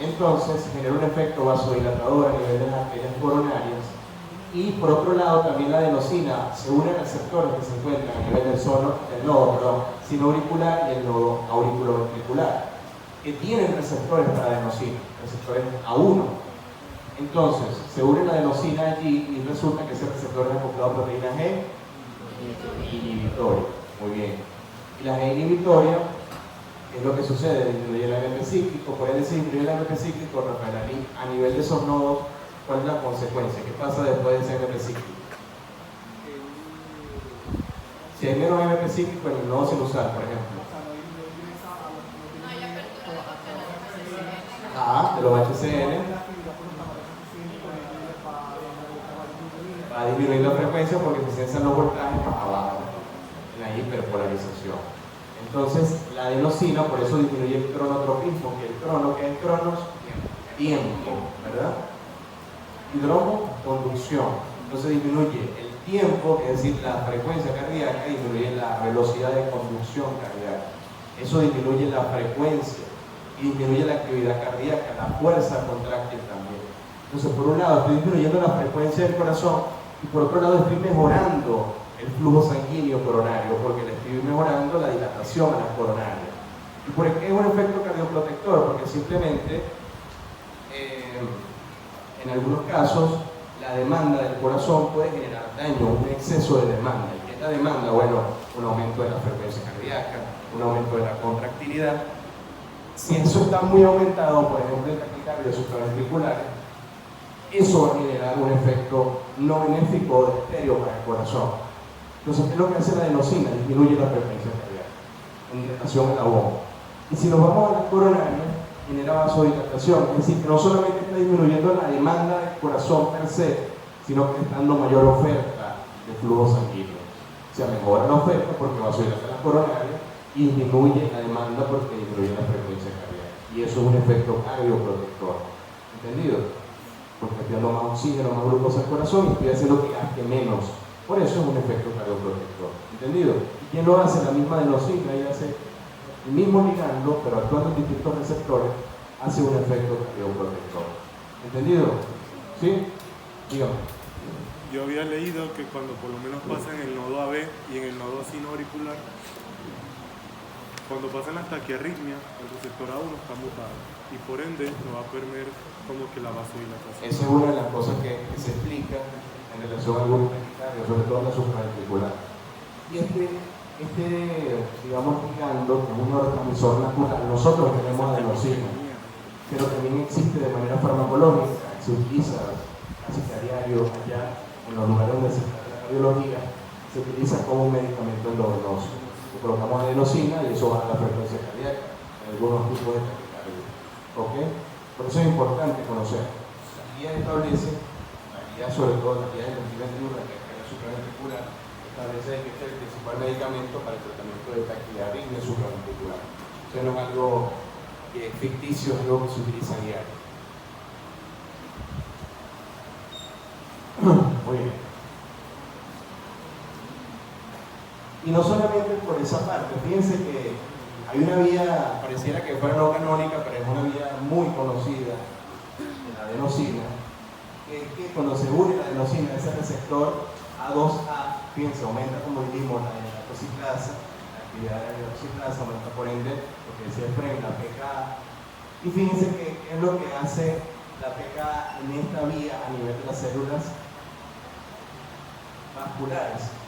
Entonces genera un efecto vasodilatador a nivel de las arterias coronarias y por otro lado también la adenosina se une a receptores que se encuentran a nivel del nodo sinoauricular y el nodo auriculoventricular, que tienen receptores para adenosina, receptores A1. Entonces se une la adenosina allí y resulta que ese receptor es acoplado a proteína G inhibitoria. Muy bien. Y la G inhibitoria es lo que sucede, disminuye el AMP cíclico. Puede decir, disminuye el AMP cíclico, Rafael, a nivel de esos nodos, ¿cuál es la consecuencia? ¿Qué pasa después de ese AMP cíclico? Si hay menos AMP cíclico en el nodo sinusal, por ejemplo. De los HCN. Va a disminuir la frecuencia porque se censan los voltajes más abajo en la hiperpolarización. Entonces la adenosina por eso disminuye el cronotropismo, que el crono, que es cronos, tiempo, ¿verdad? Hidromo, conducción. Entonces disminuye el tiempo, es decir, la frecuencia cardíaca, y disminuye la velocidad de conducción cardíaca. Eso disminuye la frecuencia y disminuye la actividad cardíaca, la fuerza contráctil también. Entonces por un lado estoy disminuyendo la frecuencia del corazón y por otro lado estoy mejorando el flujo sanguíneo coronario porque le estoy mejorando la dilatación a las coronarias. ¿Y por qué es un efecto cardioprotector? Porque simplemente en algunos casos la demanda del corazón puede generar daño, un exceso de demanda. ¿Y qué es la demanda? Bueno, un aumento de la frecuencia cardíaca, un aumento de la contractilidad. Si eso está muy aumentado, por ejemplo en taquicardias supraventriculares, eso va a generar un efecto no benéfico o deleterio para el corazón. Entonces, ¿qué es lo que hace la adenosina? Disminuye la frecuencia cardíaca en relación a la bomba. Y si nos vamos a la coronaria, genera vasodilatación, es decir, que no solamente está disminuyendo la demanda del corazón per se, sino que está dando mayor oferta de flujo sanguíneo. O sea, mejora la oferta porque vasodilata la coronaria y disminuye la demanda porque disminuye la frecuencia cardíaca. Y eso es un efecto cardioprotector. ¿Entendido? Porque estoy dando más oxígeno, más glucosa al corazón y estoy haciendo que gaste menos. Por eso es un efecto cardioprotector. ¿Entendido? ¿Y quién lo hace? La misma adenosina, ella hace el mismo ligando, pero actuando en distintos receptores, hace un efecto cardioprotector. ¿Entendido? ¿Sí? Dígame. Yo había leído que cuando por lo menos pasa en el nodo AB y en el nodo sinoauricular, cuando pasan las taquiarritmias, el receptor A1 está mutado y por ende no va a permitir como que la vasodilatación. Esa es una de las cosas que se explica en relación al grupo taquicardia, sobre todo en la supraventricular. Y digamos, ligando, que es un neurotransmisor natural, nosotros tenemos adenosina, pero también existe de manera farmacológica, se utiliza casi que a diario allá en los lugares donde se trata la cardiología, se utiliza como un medicamento endovenoso. Le colocamos adenosina y eso baja la frecuencia cardíaca en algunos tipos de taquicardia. ¿Ok? Por eso es importante conocer. La guía establece, la guía sobre todo la guía de la que es la supraventricular, establece que este es el principal medicamento para el tratamiento de taquiarritmia supraventricular. Eso no es algo ficticio, es algo que se utiliza a diario. Muy bien. Y no solamente por esa parte, fíjense que hay una vía, pareciera que fuera no canónica, pero es una vía muy conocida en la adenosina, que es que cuando se une la adenosina a ese receptor A2A, fíjense, aumenta como dijimos la hidroxiclasa, la actividad de la hidroxiclasa aumenta por ende lo que decía Efraín, la pKa. Y fíjense que es lo que hace la pKa en esta vía a nivel de las células vasculares.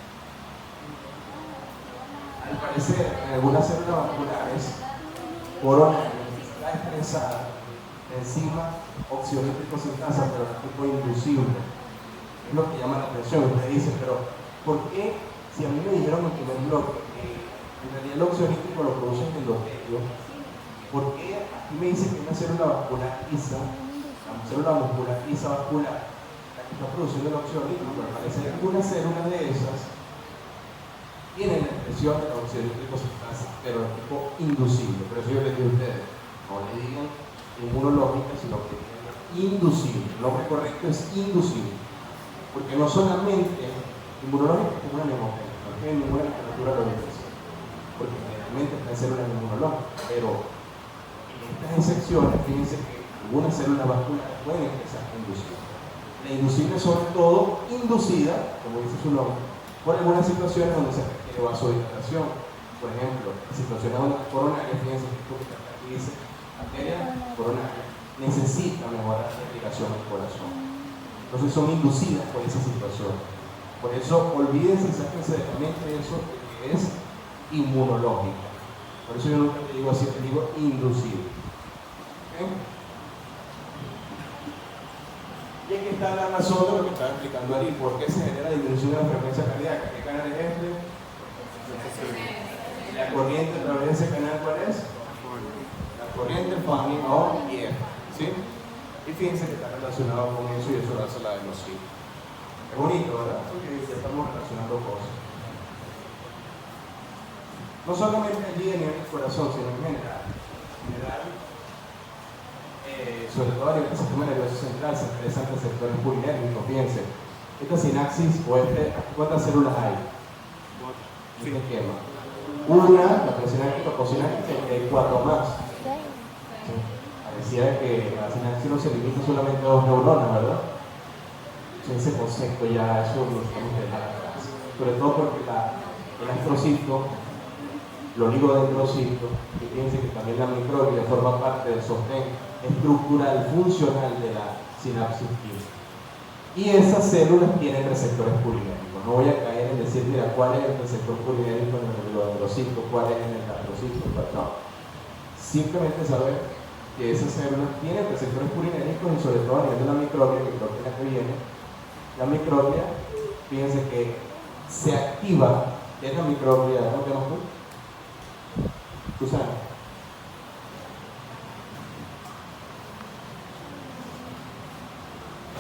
Al parecer, en algunas células vasculares, coronarias, está expresada enzima oxidorretípico sintasa, pero de tipo inducible. Es lo que llama la atención. Usted dice, pero ¿por qué? Si a mí me dijeron en el primer bloque que en realidad el oxidorretípico lo produce el endotelio, ¿por qué aquí me dice que una célula vascular ISA, la célula muscular ISA vascular, está produciendo el óxido nítrico? Pero parece que algunas células de esas tienen la expresión del óxido nítrico sintasa, pero de tipo inducible. Por eso yo les digo a ustedes, no le digan inmunológica, sino que inducible. El nombre correcto es inducible, porque no solamente inmunológica es una nemotecnia, no tiene ninguna literatura lo dice, porque generalmente está en células inmunológicas, pero en estas excepciones, fíjense que algunas células vasculares pueden expresar inducible. La inducible sobre todo inducida, como dice su nombre, por algunas situaciones donde se requiere vasodilatación. Por ejemplo, en situaciones donde la coronaria, fíjense que aquí dice arteria coronaria, necesita mejorar la irrigación del corazón. Entonces son inducidas por esa situación. Por eso olvídense y sáquense de la mente eso que es inmunológica. Por eso yo nunca te digo así, te digo inducible. ¿Okay? Y aquí está la razón de lo que estaba explicando Ari, por qué se genera disminución de la frecuencia cardíaca. ¿Qué canal es este? La corriente a través de ese canal, ¿cuál es? La corriente Fanny o IF. ¿Sí? Y fíjense que está relacionado con eso y eso lo hace la adenosina. Es bonito, ¿verdad? Porque ya estamos relacionando cosas. No solamente allí a nivel del corazón, sino en general. Sobre todo a nivel del sistema nervioso central se expresan receptores purinérgicos. Fíjense, esta sinapsis o ¿cuántas células hay? Este esquema. Una, la presináptica, posináptica, y hay 4 más. Sí. Parecía que la sinapsis no se limita solamente a 2 neuronas, ¿verdad? Ese concepto ya, eso lo estamos dejando atrás. Sobre todo porque el astrocito, el oligodendrocito, que fíjense que también la microglia forma parte del sostén estructural, funcional de la sinapsis química. Y esas células tienen receptores purinérgicos. No voy a caer en decir, mira, cuál es el receptor purinérgico en el oligodendrocito, cuál es en el astrocito, no. Simplemente saber que esas células tienen receptores purinérgicos y sobre todo a nivel de la microglia, que creo que es la que viene. La microglia, fíjense que se activa, es la microglia, ¿no? ¿Qué más tú? Susana.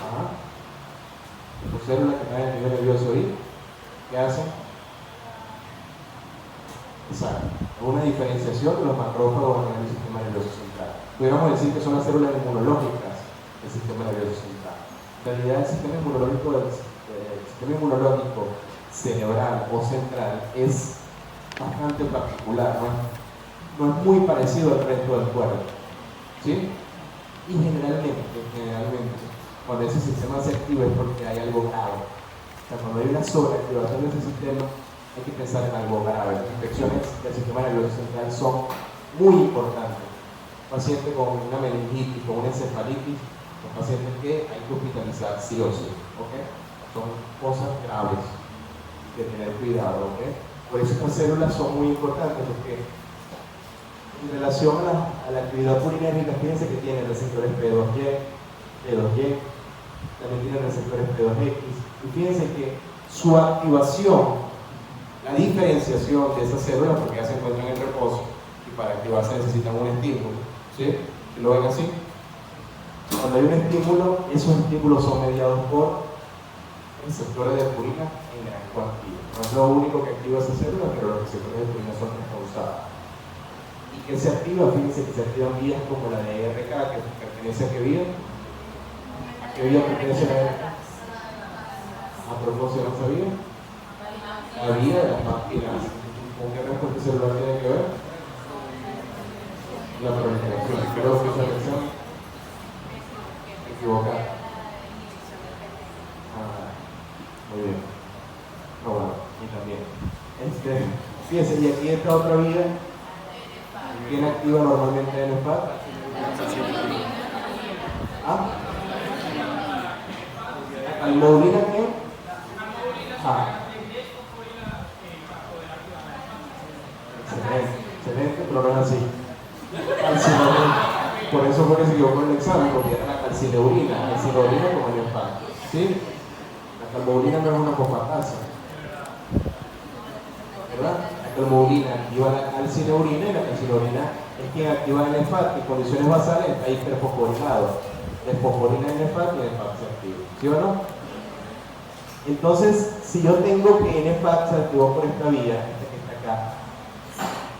Ajá. Las células que están en el nivel nervioso ahí, ¿qué hacen? Exacto. Una diferenciación de los macrófagos en el sistema nervioso central. Pudiéramos decir que son las células inmunológicas del sistema nervioso central. En realidad, el sistema inmunológico cerebral o central es bastante particular, no es muy parecido al resto del cuerpo, ¿sí? Y generalmente, cuando ese sistema se activa es porque hay algo grave. O sea, cuando hay una sobreactivación de ese sistema, hay que pensar en algo grave. Las infecciones del sistema nervioso central son muy importantes. Un paciente con una meningitis, con una encefalitis, son pacientes que hay que hospitalizar sí o sí, ¿ok? Son cosas graves de tener cuidado, ¿ok? Por eso estas células son muy importantes, porque en relación a la actividad purinérgica, fíjense que tiene receptores P2Y, también tiene receptores P2X, y fíjense que su activación, la diferenciación de esas células, porque ya se encuentran en reposo y para activarse necesitan un estímulo, ¿sí? ¿Lo ven así? Cuando hay un estímulo, esos estímulos son mediados por receptores de purina en gran cuantía. No es lo único que activa esa célula, pero los receptores de purina son responsables. ¿Y qué se activa? Fíjense que se activan vías como la de ERK, que pertenece a qué vía. ¿A qué vía pertenece la ERK? A propósito, ¿no sabía? La vía de las máquinas. ¿Con qué respuesta celular tiene que ver? La proliferación. Creo que esa lección equivocada. Muy bien. No, bueno, y también. Fíjense, y aquí esta otra vía. ¿Quién activa normalmente el NFAT? ¿Ah? ¿Almodulina qué? Ah. Excelente, pero no es así. Por eso fue que se equivocó en el examen, porque era la calcineurina. La calcineurina como el NFAT. ¿Sí? La calmodulina no es una fosfatasa, ¿verdad? La calmodulina activa la calcineurina y la calcineurina es quien activa el NFAT. En condiciones basales está hiperfosforilado. Desfosforina el NFAT y el NFAT se activa. ¿Sí o no? Entonces, si yo tengo que NFAT se activó por esta vía, esta que está acá,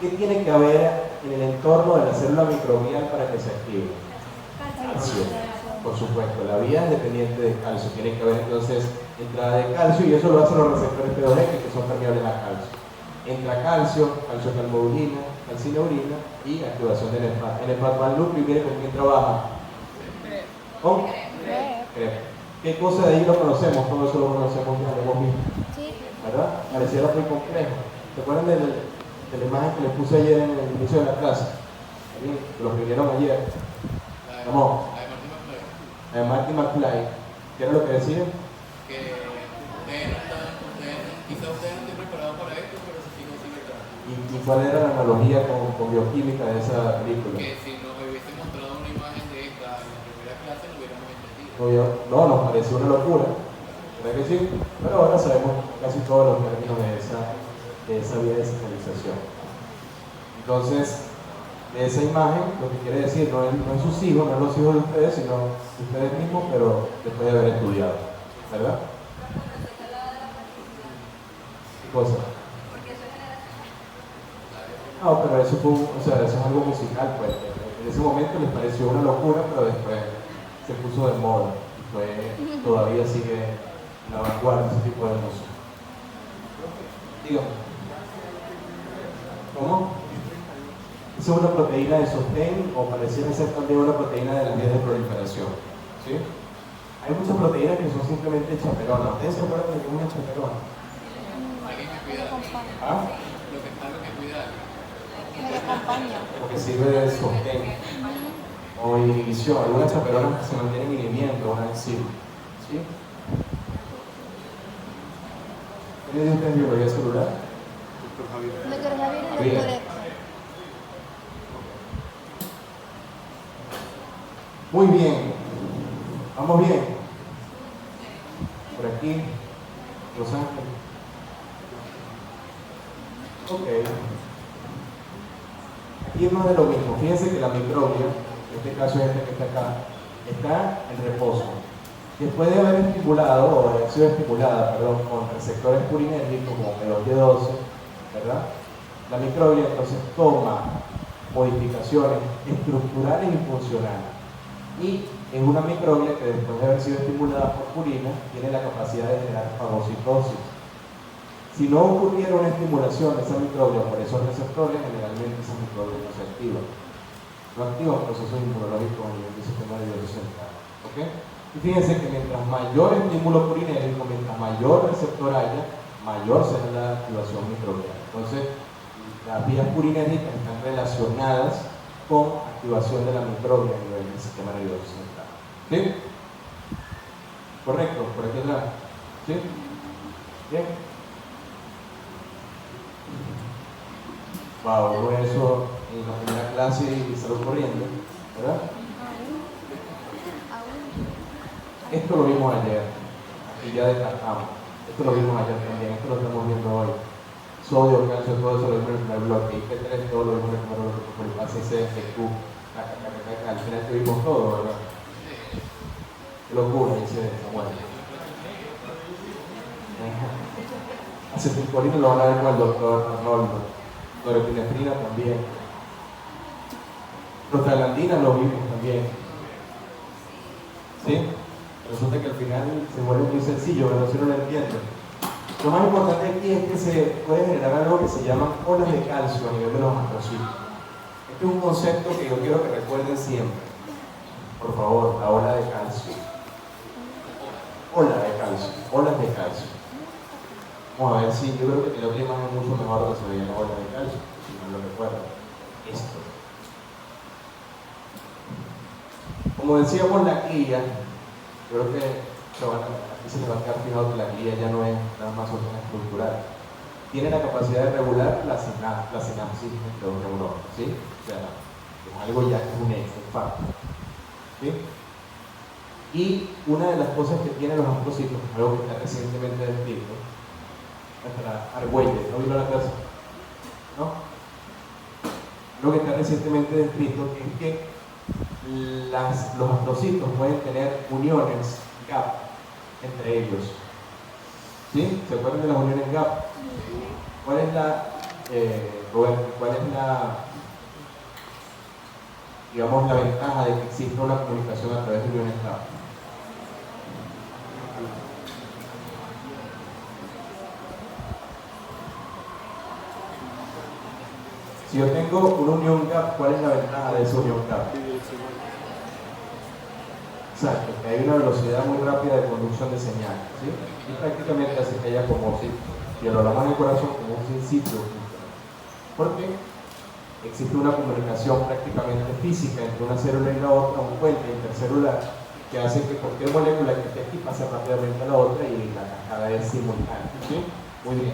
¿qué tiene que haber en el entorno de la célula microbial para que se active? Calcio. Por supuesto, la vía es dependiente de calcio. Tiene que haber entonces entrada de calcio y eso lo hacen los receptores P2X que son permeables a calcio. Entra calcio, calciocalmodulina, calcineurina y activación del NFAT. NFAT va al núcleo y viene con quién trabaja. ¿Con? CREP. ¿Qué cosa de ahí lo conocemos? Todo eso lo conocemos, ya lo hemos visto. Sí. ¿Verdad? Pareciera muy complejo. ¿Se acuerdan de la imagen que les puse ayer en el inicio de la clase? Los que vieron ayer. Vamos. La de Marty McFly. ¿Qué era lo que decía? Que quizás ustedes no estén preparados para esto, pero se siguen sin verdad. ¿Y cuál era la analogía con bioquímica de esa película? Que si nos hubiese mostrado una imagen de esta en la primera clase, lo hubiéramos entendido. No, nos pareció una locura, ¿verdad que sí? Pero ahora sabemos casi todos los términos de esa vía de señalización. Entonces, de esa imagen, lo que quiere decir no es sus hijos, no es los hijos de ustedes, sino ustedes mismos, pero después de haber estudiado, ¿verdad? ¿Qué cosa? No, pero eso eso es algo musical, pues. En ese momento les pareció una locura, pero después se puso de moda y todavía sigue en la vanguardia ese tipo de música. Dígame. ¿Cómo? Es una proteína de sostén o pareciera ser también una proteína de las vías de proliferación. ¿Sí? Hay muchas proteínas que son simplemente chaperonas. ¿Ustedes se acuerdan de que es una chaperona? Alguien que cuida. ¿Ah? Lo que está, lo que cuida. Me acompaña. Porque sirve de sostén o inhibición. Algunas chaperonas que se mantienen inhibiendo una enzima. ¿Sí? ¿Tiene de ustedes biología celular? Doctor Javier. Doctor Javier y Javier. doctor Héctor. Muy bien. ¿Vamos bien? Por aquí, Los Ángeles. Ok. Aquí es más de lo mismo. Fíjense que la microglia, en este caso es este que está acá, está en reposo. Después de haber estimulado, o haber sido estimulada, perdón, con receptores purinérgicos como P2Y12, ¿verdad? La microglia entonces toma modificaciones estructurales y funcionales. Y es una microglia que después de haber sido estimulada por purina, tiene la capacidad de generar fagocitosis. Si no ocurriera una estimulación de esa microglia por esos receptores, generalmente esa microglia no se activa. No activa procesos inmunológicos a nivel del sistema nervioso central. ¿Ok? Y fíjense que mientras mayor estímulo purinérgico, mientras mayor receptor haya, mayor será la activación microglial. Entonces, las vías purinérgicas están relacionadas con activación de la microglia a nivel del sistema nervioso central. ¿Sí? ¿Correcto? ¿Por aquí atrás? ¿Sí? ¿Bien? Wow, eso en la primera clase y salud corriendo, ¿verdad? Esto lo vimos ayer, aquí ya descartamos. Esto lo vimos ayer también, esto lo estamos viendo hoy. Sodio, calcio, todo eso lo vimos en el primer bloque. IP3, todo lo vimos en el primer bloque, por el ACC, GQ, al final tuvimos todo, ¿verdad? Qué locura, dice Samuel. Acetilcolina lo van a ver con el doctor Arnoldo. Norepinefrina también. Prostaglandina lo vimos también. ¿Sí? Resulta que al final se vuelve muy sencillo, pero si no lo entiendo. Lo más importante aquí es que se puede generar algo que se llaman olas de calcio a nivel de los astrocitos. Este es un concepto que yo quiero que recuerden siempre. Por favor, la ola de calcio. Ola de calcio, olas de calcio. Vamos a ver si, yo creo que la otra imagen es mucho mejor que se veía la ola de calcio, si no lo recuerdo. Esto. Como decíamos, la guía, creo que aquí se les va a quedar fijado que la guía ya no es nada más una estructural. Tiene la capacidad de regular la sinapsis entre los neuronas, ¿sí? O sea, es algo ya que es un hecho, un facto. ¿Sí? Y una de las cosas que tienen los astrocitos, algo que está recientemente descrito, nuestra Argüelles, ¿no vino la clase? ¿No? Lo que está recientemente descrito es que los astrocitos pueden tener uniones gap entre ellos. ¿Sí? ¿Se acuerdan de las uniones gap? ¿Cuál es digamos, la ventaja de que exista una comunicación a través de uniones gap? Si yo tengo una unión gap, ¿cuál es la ventaja de esa unión gap? Exacto, que hay una velocidad muy rápida de conducción de señal, ¿sí? Y prácticamente hace que haya como si lo hablamos en el corazón como un principio. Porque existe una comunicación prácticamente física entre una célula y la otra, un puente intercelular que hace que cualquier molécula que esté aquí pase rápidamente a la otra y la cascada es simultánea, ¿sí? Muy bien.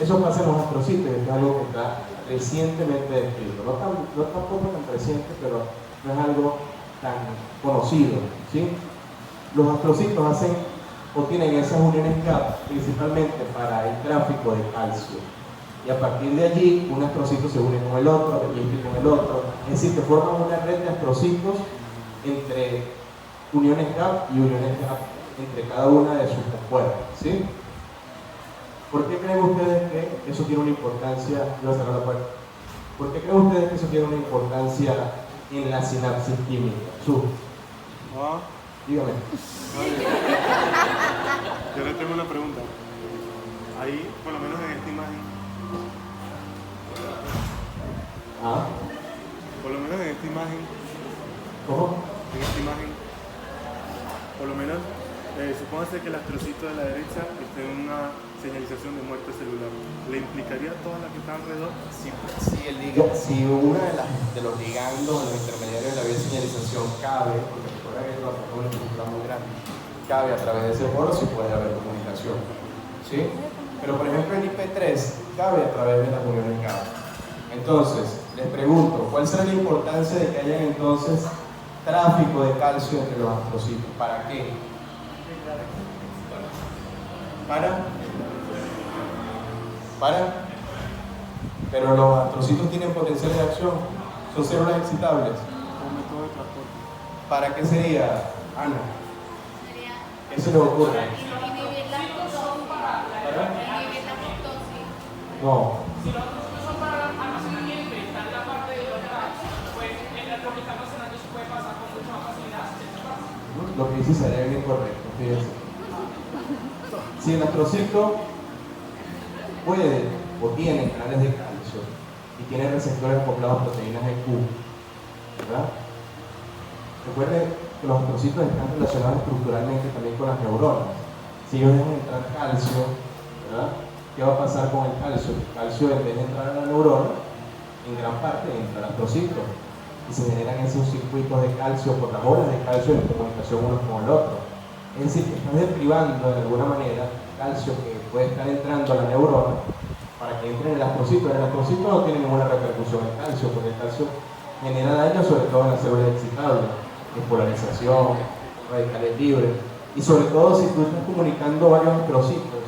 Eso pasa en los astrocitos, es algo que está recientemente descrito. No tampoco tan reciente, pero no es algo tan conocido, ¿sí? Los astrocitos hacen o tienen esas uniones gap principalmente para el tráfico de calcio. Y a partir de allí, un astrocito se une con el otro, y con el otro. Es decir, que forman una red de astrocitos entre uniones gap y uniones gap entre cada una de sus compuertas, ¿sí? ¿Por qué creen ustedes que eso tiene una importancia? Voy a cerrar la puerta. ¿Por qué creen ustedes que eso tiene una importancia en la sinapsis química? Dígame. Yo le tengo una pregunta. Ahí, por lo menos en esta imagen. Por lo menos en esta imagen. ¿Cómo? En esta imagen. Por lo menos, supóngase que el astrocito de la derecha esté en una señalización de muerte celular. ¿Le implicaría todas las que están alrededor? Si una de los ligandos, los intermediarios de la vía de señalización cabe, porque recuerda que la forma es muy grande, cabe a través de ese foro, sí puede haber comunicación. ¿Sí? Pero por ejemplo el IP3 cabe a través de las uniones GABA. Entonces, les pregunto, ¿cuál será la importancia de que hayan entonces tráfico de calcio entre los astrocitos. ¿Para qué? Para. Pero los astrocitos tienen potencial de acción, son células excitables. Un método de transporte. ¿Para qué sería, Ana? ¿Qué se le ocurre? Inhibir la apoptosis. ¿Para? Inhibir la apoptosis. No. Si los astrocitos son para almacenamiento y están en la parte de los datos, pues lo que está almacenando se puede pasar con mucha más facilidad. Lo que dice sería bien correcto, fíjense. Si el astrocito puede o tiene canales de calcio y tiene receptores acoplados a proteínas EQ, ¿verdad? Recuerden que los astrocitos están relacionados estructuralmente también con las neuronas. Si ellos dejan entrar calcio, ¿verdad? ¿Qué va a pasar con el calcio? El calcio, en vez de entrar a la neurona, en gran parte entra al astrocito y se generan esos circuitos de calcio por las olas de calcio en comunicación uno con el otro. Es decir, que estás deprivando de alguna manera calcio que puede estar entrando a la neurona para que entre en el astrocito. En el astrocito no tiene ninguna repercusión el calcio, porque el calcio genera daño sobre todo en las células excitables, despolarización, radicales libres, y sobre todo si tú estás comunicando varios astrocitos.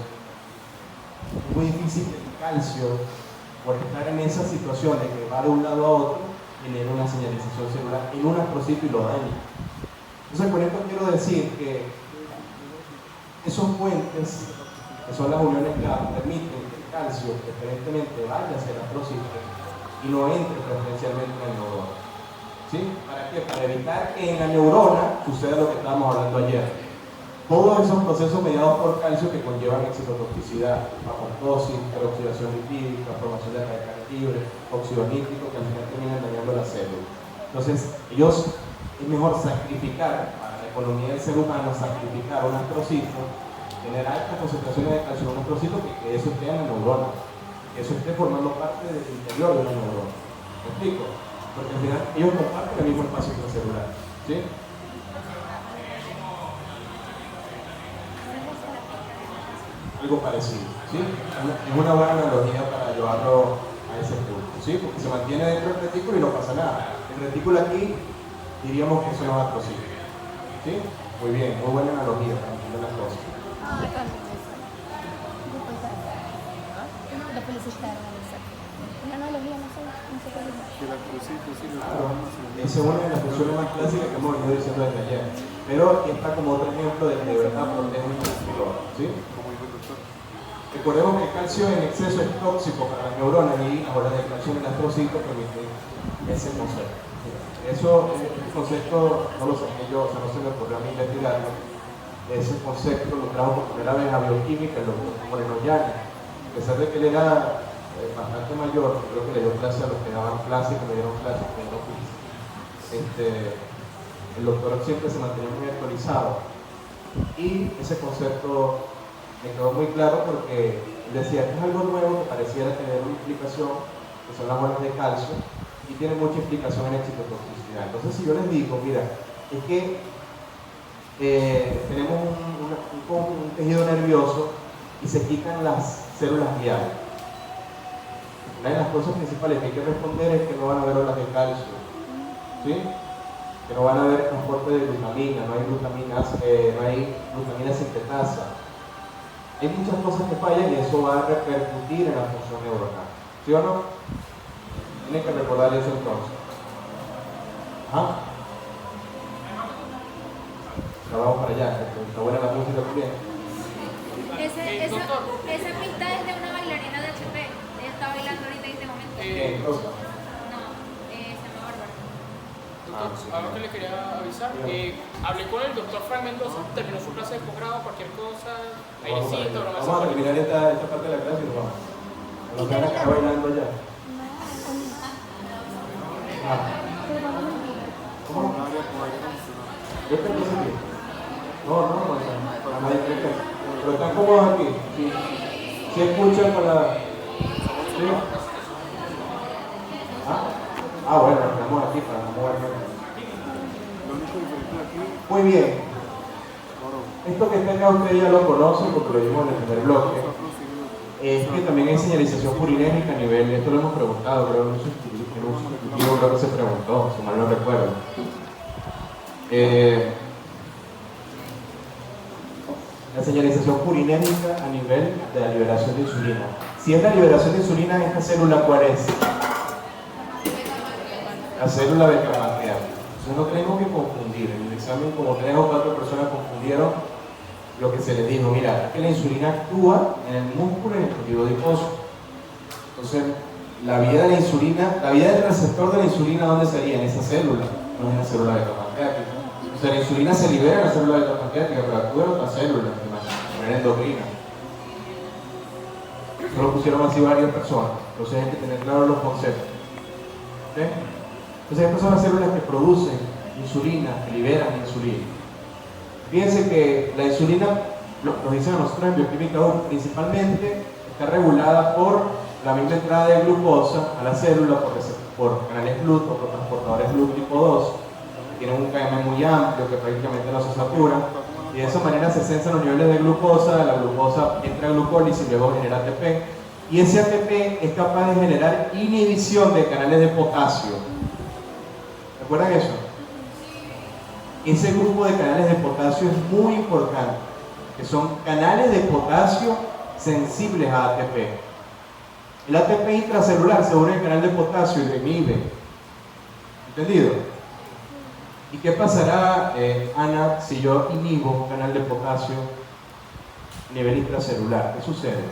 Es muy difícil que el calcio, por estar en esa situación de que va de un lado a otro, genere una señalización celular en un astrocito y lo daña. Entonces, con esto quiero decir que esos puentes, que son las uniones que permiten que el calcio preferentemente vaya hacia el astrocito y no entre preferencialmente en el neurona. ¿Sí? ¿Para qué? Para evitar que en la neurona suceda lo que estábamos hablando ayer. Todos esos procesos mediados por calcio que conllevan excitotoxicidad, apoptosis, peroxidación lipídica, formación de radicales libres, óxido nítrico, que al final terminan dañando la célula. Entonces, es mejor sacrificar, para la economía del ser humano, sacrificar un astrocito, tener altas concentraciones de calcio en un astrocito, que eso esté en la neurona, que eso esté formando parte del interior de la neurona. ¿Me explico? Porque al final ellos comparten el mismo espacio intracelular. ¿Sí? Algo parecido, ¿sí? Es una buena analogía para llevarlo a ese punto, ¿sí? Porque se mantiene dentro del retículo y no pasa nada. El retículo aquí diríamos que son los astrocitos, ¿sí? Muy bien, muy buena analogía para entender las cosas. Después les está organizando. Una analogía, no sé qué es. Que el astrocito sirve para Claro, almacenar. esa es una de las funciones más clásicas que hemos venido diciendo desde ayer. Pero aquí está como otro ejemplo de que de verdad protege un transmisor, ¿sí? Como dijo el doctor. Recordemos que el calcio en exceso es tóxico para las neuronas y las olas de calcio en el astrocito permiten ese concepto. Eso, este concepto no lo saqué yo, o sea, no se me ocurrió a mí investigarlo. Ese concepto lo trajo por primera vez a bioquímica el doctor Moreno Llano. A pesar de que él era bastante mayor, creo que le dio clase a los que daban clase, que me dieron clase, que me dieron clase. El doctor siempre se mantenía muy actualizado. Y ese concepto me quedó muy claro porque él decía que es algo nuevo que pareciera tener una implicación, que son las olas de calcio, y tiene mucha implicación en excitotoxicidad. Entonces, si yo les digo, mira, es que tenemos un tejido nervioso y se quitan las células guiadas. Una de las cosas principales que hay que responder es que no van a haber olas de calcio, ¿sí? Que no van a haber transporte de glutamina, no hay glutamina sintetasa. Hay muchas cosas que fallan y eso va a repercutir en la función neuronal. ¿Sí o no? Tienen que recordar eso entonces. Ajá. Ya vamos para allá, está buena la música también. Esa pista es de una bailarina de HP. Ella está bailando ahorita en este momento. Rosa. No, se llama Bárbara. Doctor, algo que le quería avisar, hablé con el doctor Frank Mendoza, terminó su clase de posgrado, cualquier cosa, ahí sí, Vamos a terminar esta parte de la clase y nos vamos. Nos van a quedar bailando ya. ¿Cómo? Yo creo que sí. No, pero están cómodos aquí. ¿Sí escuchan con la...? ¿Sí? Bueno, estamos aquí para no movernos. Lo único diferente aquí, Muy bien. oro. Esto que está acá ustedes ya lo conocen porque lo vimos en el primer bloque. Es que también hay señalización purinérgica a nivel, esto lo hemos preguntado, creo, en un sustitutivo creo que se preguntó, si mal no recuerdo. La señalización purinérgica a nivel de la liberación de insulina. Si es la liberación de insulina, ¿esta célula cuál es? La célula beta-pancreática. Entonces no tenemos que confundir. En el examen, como 3 o 4 personas confundieron lo que se les dijo. Mira, es que la insulina actúa en el músculo y en el tejido adiposo. Entonces, la vida de la insulina, la vida del receptor de la insulina, ¿dónde sería? En esa célula, no en la célula beta-pancreática. O sea, la insulina se libera en la célula beta-pancreática, pero actúa en otras células, de manera endocrina. Eso lo pusieron así varias personas. Entonces hay que tener claros los conceptos. ¿Okay? Entonces estas son las células que producen insulina, que liberan insulina. Fíjense que la insulina, nos dicen a nosotros en bioquímica 1, principalmente está regulada por la misma entrada de glucosa a la célula por canales GLUT o por transportadores GLUT tipo 2, que tienen un KM muy amplio que prácticamente no se satura, y de esa manera se censan los niveles de glucosa, la glucosa entra en glucólisis y luego genera ATP, y ese ATP es capaz de generar inhibición de canales de potasio. ¿Recuerdan eso? Ese grupo de canales de potasio es muy importante, que son canales de potasio sensibles a ATP. El ATP intracelular se une al canal de potasio y lo inhibe. ¿Entendido? ¿Y qué pasará, Ana, si yo inhibo un canal de potasio a nivel intracelular? ¿Qué sucede?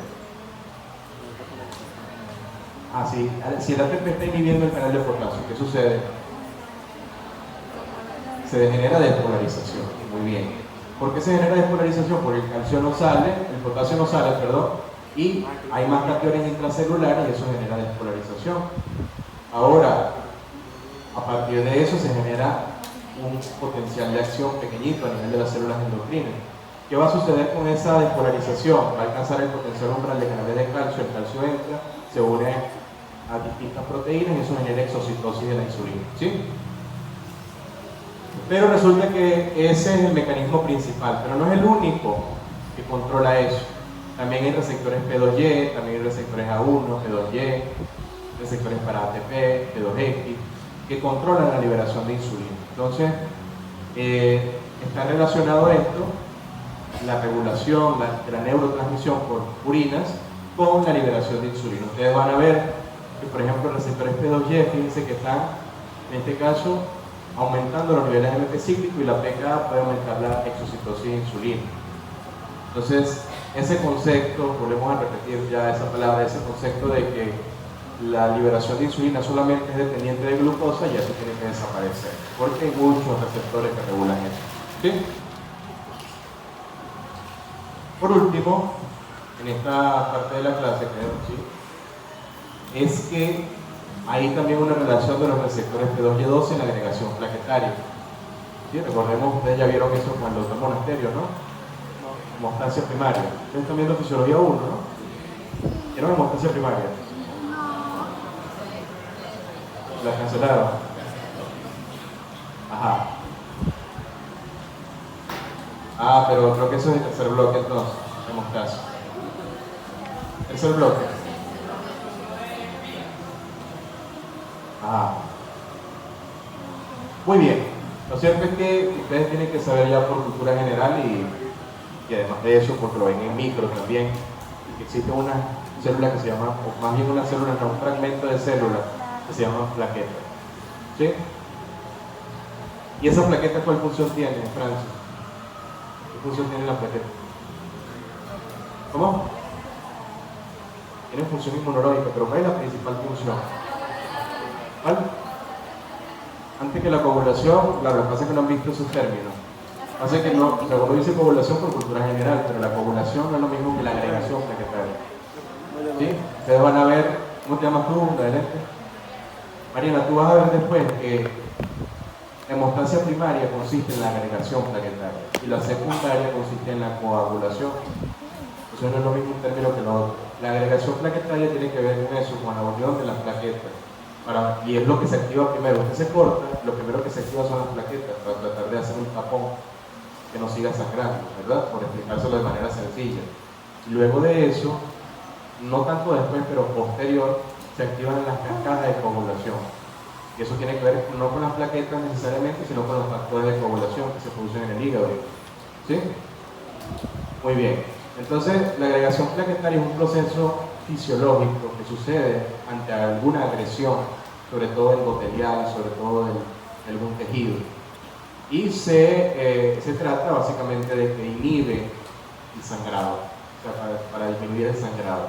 Sí, si el ATP está inhibiendo el canal de potasio, ¿qué sucede? Se degenera despolarización. Muy bien. ¿Por qué se genera despolarización? Porque el calcio no sale, el potasio no sale, perdón, y hay más cationes intracelulares y eso genera despolarización. Ahora, a partir de eso se genera un potencial de acción pequeñito a nivel de las células endocrinas. ¿Qué va a suceder con esa despolarización? Va a alcanzar el potencial umbral de canales de calcio, el calcio entra, se une a distintas proteínas y eso genera exocitosis de la insulina. ¿Sí? Pero resulta que ese es el mecanismo principal, pero no es el único que controla eso. También hay receptores P2Y, también hay receptores A1, P2Y, receptores para ATP, P2X, que controlan la liberación de insulina. Entonces, está relacionado esto, la regulación de la neurotransmisión por purinas, con la liberación de insulina. Ustedes van a ver que, por ejemplo, los receptores P2Y, fíjense que están, en este caso, aumentando los niveles de AMP cíclico y la PKA puede aumentar la exocitosis de insulina. Entonces, ese concepto, volvemos a repetir ya esa palabra, ese concepto de que la liberación de insulina solamente es dependiente de glucosa, ya eso tiene que desaparecer, porque hay muchos receptores que regulan eso. ¿Sí? Por último, en esta parte de la clase, creo, ¿sí?, es que hay también una relación de los receptores P2Y12 en la agregación plaquetaria. ¿Sí? Recordemos, ustedes ya vieron eso con el doctor Monasterio, ¿no? Hemostasia primaria. Ustedes están viendo fisiología 1, ¿no? ¿Vieron hemostasia primaria? La cancelaron. Ajá. Pero creo que eso es el tercer bloque entonces, hemostasia. Tercer bloque. Muy bien. Lo cierto es que ustedes tienen que saber ya por cultura general y además de eso, porque lo ven en micro también, que existe una célula que se llama, o más bien una célula, no, un fragmento de célula que se llama plaqueta. ¿Sí? ¿Y esa plaqueta cuál función tiene, Francis? ¿Qué función tiene la plaqueta? ¿Cómo? Tiene función inmunológica, pero ¿cuál es la principal función? ¿Cuál? Antes que la coagulación, claro, lo que pasa es que no han visto esos términos. Pasa que no, o sea, uno dice coagulación por cultura general, pero la coagulación no es lo mismo que la agregación plaquetaria. ¿Sí? Ustedes van a ver, ¿cómo te llamas tú? Adelante. Mariana, tú vas a ver después que la hemostasia primaria consiste en la agregación plaquetaria y la secundaria consiste en la coagulación. Entonces no es lo mismo un término que lo otro. La agregación plaquetaria tiene que ver con eso, con la unión de las plaquetas. Y es lo que se activa primero. Usted se corta, lo primero que se activa son las plaquetas para tratar de hacer un tapón que no siga sangrando, ¿verdad? Por explicárselo de manera sencilla. Y luego de eso, no tanto después, pero posterior, se activan las cascadas de coagulación. Y eso tiene que ver no con las plaquetas necesariamente, sino con los factores de coagulación que se producen en el hígado. ¿Sí? Muy bien. Entonces, la agregación plaquetaria es un proceso fisiológico que sucede ante alguna agresión, sobre todo endotelial, sobre todo en algún tejido. Y se trata básicamente de que inhibe el sangrado, o sea, para disminuir el sangrado.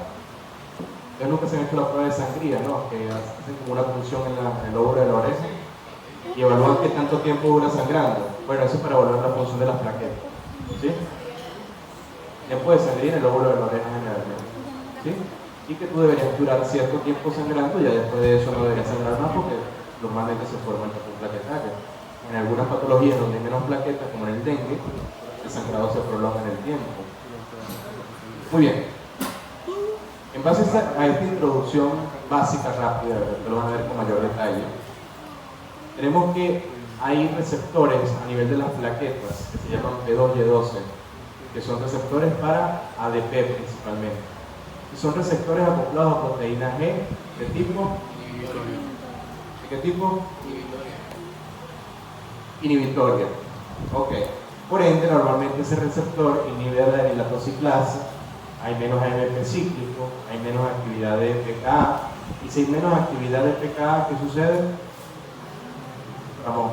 Ustedes nunca se han hecho la prueba de sangría, ¿no? Que hacen como una punción en el lóbulo de la oreja y evalúan qué tanto tiempo dura sangrando. Bueno, eso es para evaluar la función de las plaquetas. ¿Sí? Tiempo de sangría en el lóbulo de la oreja generalmente. ¿Sí? Y que tú deberías durar cierto tiempo sangrando, y ya después de eso no deberías sangrar más porque normalmente se forma el tapón plaquetario. En algunas patologías donde hay menos plaquetas, como en el dengue, el sangrado se prolonga en el tiempo. Muy bien. En base a esta introducción básica, rápida, que lo van a ver con mayor detalle, tenemos que hay receptores a nivel de las plaquetas que se llaman P2Y12, que son receptores para ADP principalmente. Y son receptores acoplados a proteína G de tipo... ¿De qué tipo? Inhibitoria. Ok. Por ende, normalmente ese receptor inhibe la anilatociclasa, hay menos AMP cíclico, hay menos actividad de PKA, y si hay menos actividad de PKA, ¿qué sucede? Ramón.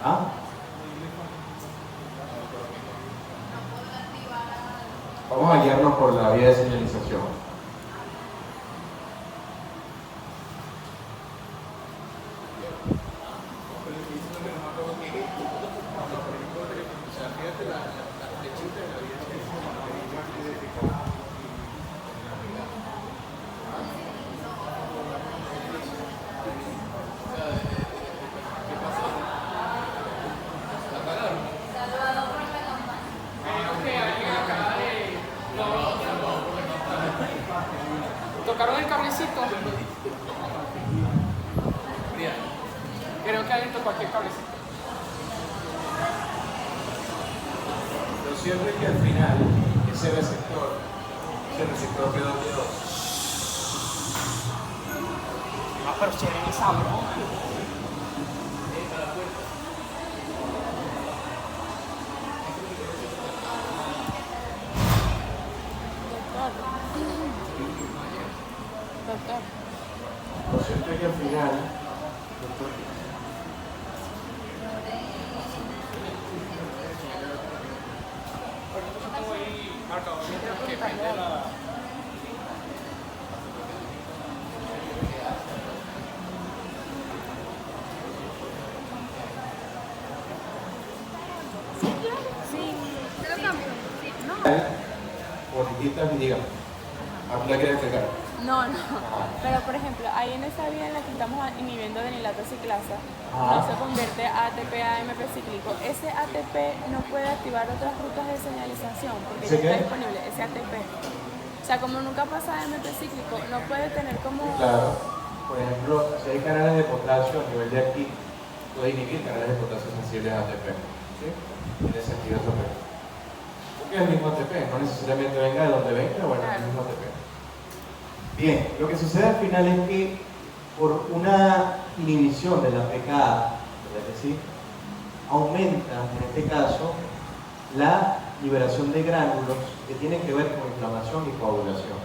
¿Ah? Vamos a guiarnos por la vía de señalización. Tocaron el cablecito. Creo que alguien tocó aquí el cablecito. Lo cierto es que al final, ese receptor P2Y2, Pero si eres sabro. Doctor. Lo cierto es que al final, por distintas, digan, ¿la quieres explicar? No, pero por ejemplo, ahí en esa vía en la que estamos inhibiendo de anilatociclasa, no se convierte a ATP a AMP cíclico. Ese ATP no puede activar otras rutas de señalización porque ya está disponible, ese ATP. O sea, como nunca pasa a AMP cíclico, no puede tener como... Claro, por ejemplo, si hay canales de potasio a nivel de aquí, puede inhibir canales de potasio sensibles a ATP. ¿Sí? Tiene sentido eso. Porque es el mismo ATP, no necesariamente venga de donde venga, bueno, es el mismo ATP. Bien, lo que sucede al final es que por una inhibición de la PKA, ¿verdad que sí? Aumenta, en este caso, la liberación de gránulos que tienen que ver con inflamación y coagulación.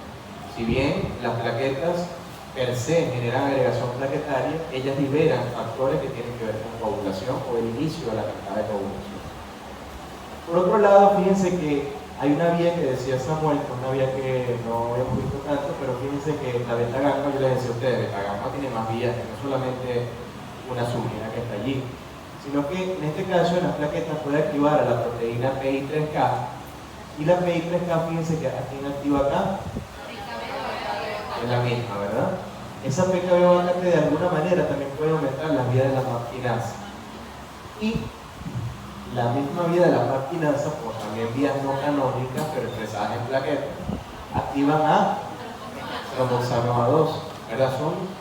Si bien las plaquetas per se generan agregación plaquetaria, ellas liberan factores que tienen que ver con coagulación o el inicio de la cascada de coagulación. Por otro lado, fíjense que hay una vía que decía Samuel, que es una vía que no habíamos visto tanto, pero fíjense que la beta gamma, yo les decía a ustedes, beta gamma tiene más vías, que no solamente una subunidad que está allí, sino que en este caso en las plaquetas puede activar a la proteína PI3K, y la PI3K, fíjense que ¿a quién activa acá? Es la misma, ¿verdad? Esa PKB vacante de alguna manera también puede aumentar las vías de la marquinasa. Y la misma vía de la marquinasa, como también vías no canónicas, pero expresadas en plaquetas, activan a cromosomo A2, ¿verdad?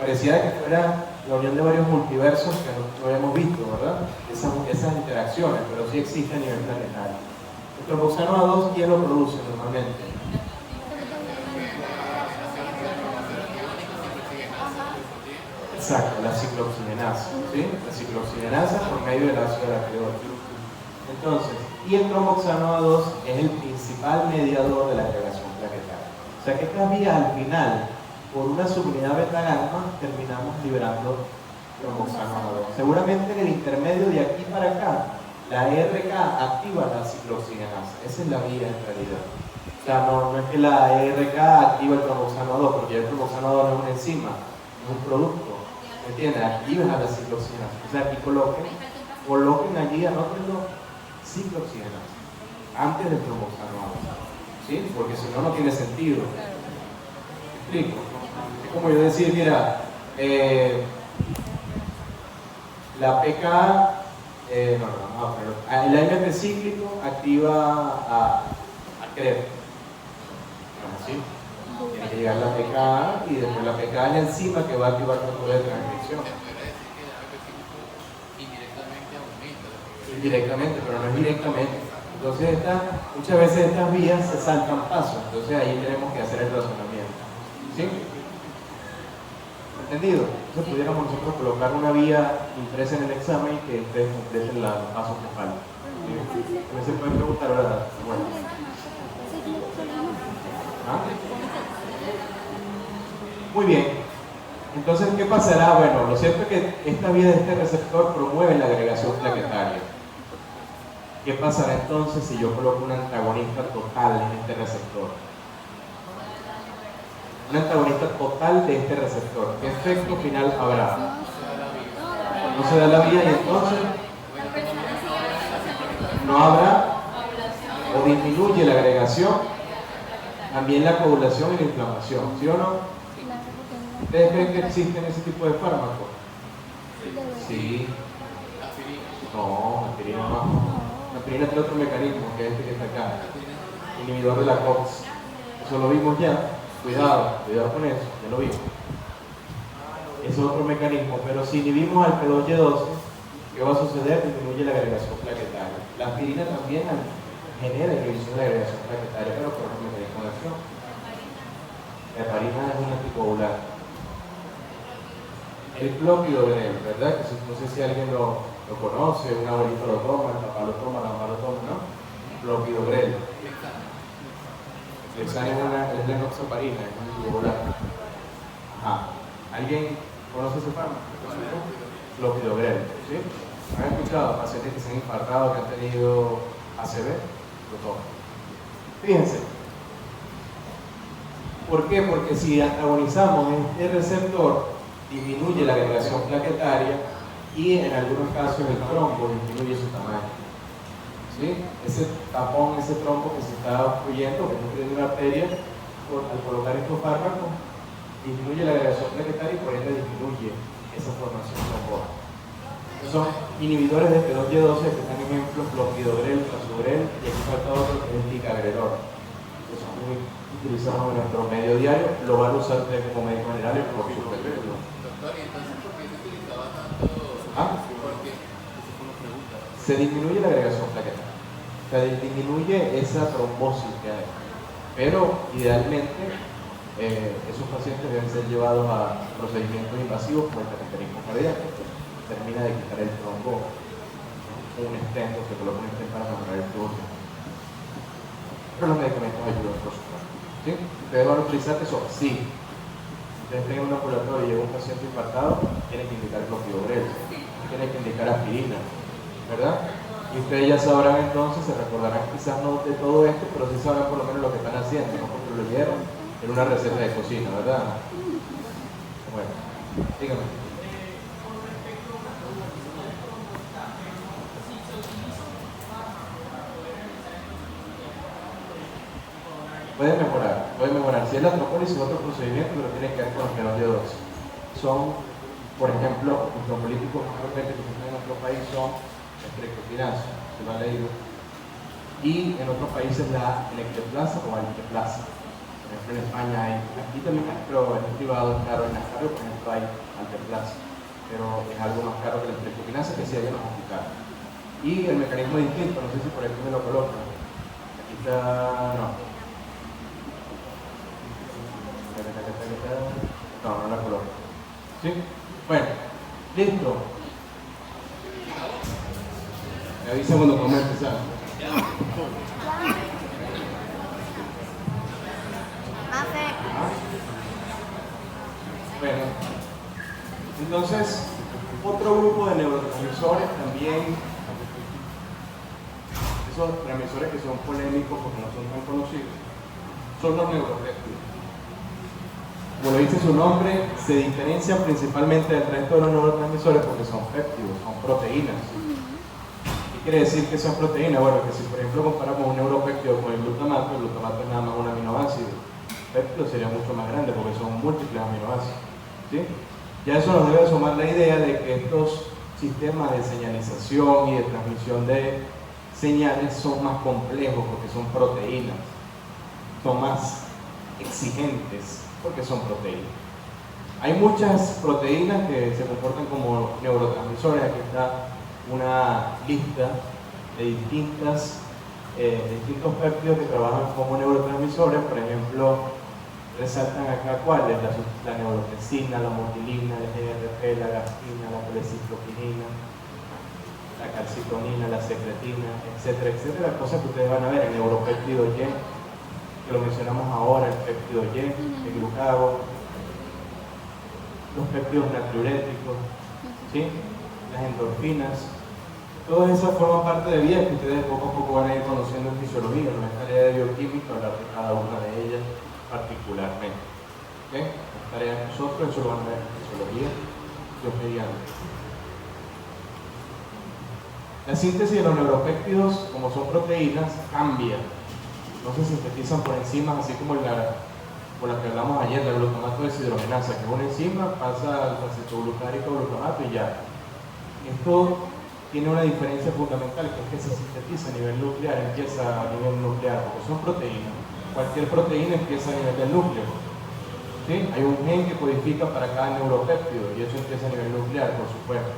Pareciera que fuera la unión de varios multiversos que no habíamos visto, ¿verdad? Esas interacciones, pero sí existen a nivel planetario. El cromosomo A2, ¿quién lo produce normalmente? Exacto, la ciclooxigenasa, ¿sí? La ciclooxigenasa por medio del ácido araquidónico. Entonces, y el tromboxano A2 es el principal mediador de la agregación plaquetaria. O sea que estas vías al final, por una subunidad beta-gamma, terminamos liberando tromboxano A2. Seguramente en el intermedio de aquí para acá, la ERK activa la ciclooxigenasa. Esa es la vía en realidad. O sea, no es que la ERK activa el tromboxano A2, porque el tromboxano A2 no es una enzima, es un producto. ¿Me entiendes? Activan a la ciclooxigenasa. O sea, aquí coloquen allí, anótenlo, ciclooxigenasa, antes del tromboxano A2. ¿Sí? Porque si no, no tiene sentido. ¿Me explico? Es como yo decir, mira, la PK, pero el AMP cíclico activa a CREP. ¿Sí? Tiene que llegar la PK y después la PK es la enzima que va a activar el control de transcripción. Indirectamente, pero no es directamente. Entonces muchas veces estas vías se saltan pasos, entonces ahí tenemos que hacer el razonamiento. ¿Sí? ¿Entendido? Entonces pudiéramos nosotros colocar una vía impresa en el examen y que ustedes completen los pasos que faltan. ¿Sí? También se pueden preguntar, ¿verdad? Bueno. ¿Ah? Muy bien. Entonces, ¿qué pasará? Bueno, lo cierto es que esta vía de este receptor promueve la agregación plaquetaria. ¿Qué pasará entonces si yo coloco un antagonista total en este receptor? Un antagonista total de este receptor. ¿Qué efecto final habrá? No se da la vía y entonces no habrá o disminuye la agregación, también la coagulación y la inflamación, ¿sí o no? ¿Ustedes creen que existen ese tipo de fármacos? Sí. No, aspirina no. La aspirina tiene otro mecanismo, que es este que está acá, inhibidor de la COX. Eso lo vimos ya. Cuidado con eso, ya lo vimos. Es otro mecanismo, pero si inhibimos al P2Y12, ¿qué va a suceder? Disminuye la agregación plaquetaria. La aspirina también genera inhibición de la agregación plaquetaria, pero por otro mecanismo de acción. La heparina es un anticoagulante. El clopidogrel, ¿verdad? Que no sé si alguien lo conoce, un abuelito lo toma, el papá lo toma, la mamá lo toma, ¿no? Clopidogrel. Lexan es la enoxaparina, es un anticoagulante. Ajá. ¿Alguien conoce ese fármaco? Clopidogrel, ¿sí? ¿Han escuchado? Pacientes que se han infartado, que han tenido ACV, lo toman. Fíjense. ¿Por qué? Porque si antagonizamos este receptor, disminuye la agregación plaquetaria y en algunos casos el trombo disminuye su tamaño. ¿Sí? Ese tapón, ese trombo que se está obstruyendo, que no tiene una arteria, al colocar estos fármacos, disminuye la agregación plaquetaria y por ende disminuye esa formación trombosa. Son inhibidores de P2Y12 que están ejemplos, clopidogrel, prasugrel y aquí falta otro que es el ticagrelor, que son muy utilizados en nuestro medio diario, lo van a usar ustedes como médicos generales por su efecto. Doctor, ¿y entonces por qué se utilizaba tanto? ¿Ah? Porque Se disminuye la agregación plaquetaria, o sea, disminuye esa trombosis que hay, pero idealmente esos pacientes deben ser llevados a procedimientos invasivos como el cateterismo cardíaco, que termina de quitar el trombo, un stent, o se coloca un stent para mejorar el flujo. Pero los medicamentos ayudan, por supuesto. ¿Sí? ¿Ustedes van a utilizar eso? Sí. Ustedes tienen un ambulatorio y llega un paciente infartado, tienen que indicar clopidogrel, tienen que indicar aspirina, ¿verdad? Y ustedes ya sabrán entonces, se recordarán quizás no de todo esto, pero sí sabrán por lo menos lo que están haciendo, ¿no? Porque lo leyeron en una receta de cocina, ¿verdad? Bueno, dígame. Puede mejorar. Si es la trombolis es otro procedimiento, pero tiene que ver con los P2Y12. Son, por ejemplo, los trombólíticos más frecuentes que se tienen en nuestro país son estreptocinazo, se lo ha leído, y en otros países la electroplasia o alteplasia. Por ejemplo, en España hay, aquí también, pero en el privado es caro, en Ascario, por ejemplo, hay alteplasia, pero es algo más caro que la estreptocinazo, que sí hay en los hospitales. Y el mecanismo distinto, no sé si por aquí me lo colocan. Aquí está, no la coloco. ¿Sí? Bueno, listo. Me avisa cuando vamos a empezar. Bueno, entonces, otro grupo de neurotransmisores también, esos transmisores que son polémicos porque no son tan conocidos, son los neuropéptidos. Como lo dice su nombre, se diferencian principalmente del resto de los neurotransmisores porque son péptidos, son proteínas. ¿Qué quiere decir que son proteínas? Bueno, que si por ejemplo comparamos un neuropéptido con el glutamato es nada más un aminoácido. El péptido sería mucho más grande porque son múltiples aminoácidos. ¿Sí? Ya eso nos debe sumar la idea de que estos sistemas de señalización y de transmisión de señales son más complejos porque son proteínas, son más exigentes porque son proteínas. Hay muchas proteínas que se comportan como neurotransmisores. Aquí está una lista de distintos péptidos que trabajan como neurotransmisores. Por ejemplo, resaltan acá cuáles: la neurotensina, la motilina, la GRP, la gastina, la colecistropinina, la calcitonina, la secretina, etcétera, etcétera. Cosas que ustedes van a ver en neuropéptido Y, que lo mencionamos ahora, el péptido Y, el glucago, los péptidos natriuréticos, ¿sí? Las endorfinas. Todas esas forman parte de vías que ustedes poco a poco van a ir conociendo en fisiología. No es tarea de bioquímica hablar de cada una de ellas particularmente. ¿Okay? Es tarea de nosotros, eso lo van a ver en fisiología, Dios mediante. La síntesis de los neuropéptidos, como son proteínas, cambia. No se sintetizan por enzimas, así como la que hablamos ayer, la glutamato deshidrogenasa, que es una enzima, pasa al acetoglutárico glutamato y ya. Esto tiene una diferencia fundamental, que es que se sintetiza a nivel nuclear, empieza a nivel nuclear, porque son proteínas. Cualquier proteína empieza a nivel del núcleo. ¿Sí? Hay un gen que codifica para cada neuropéptido y eso empieza a nivel nuclear, por supuesto.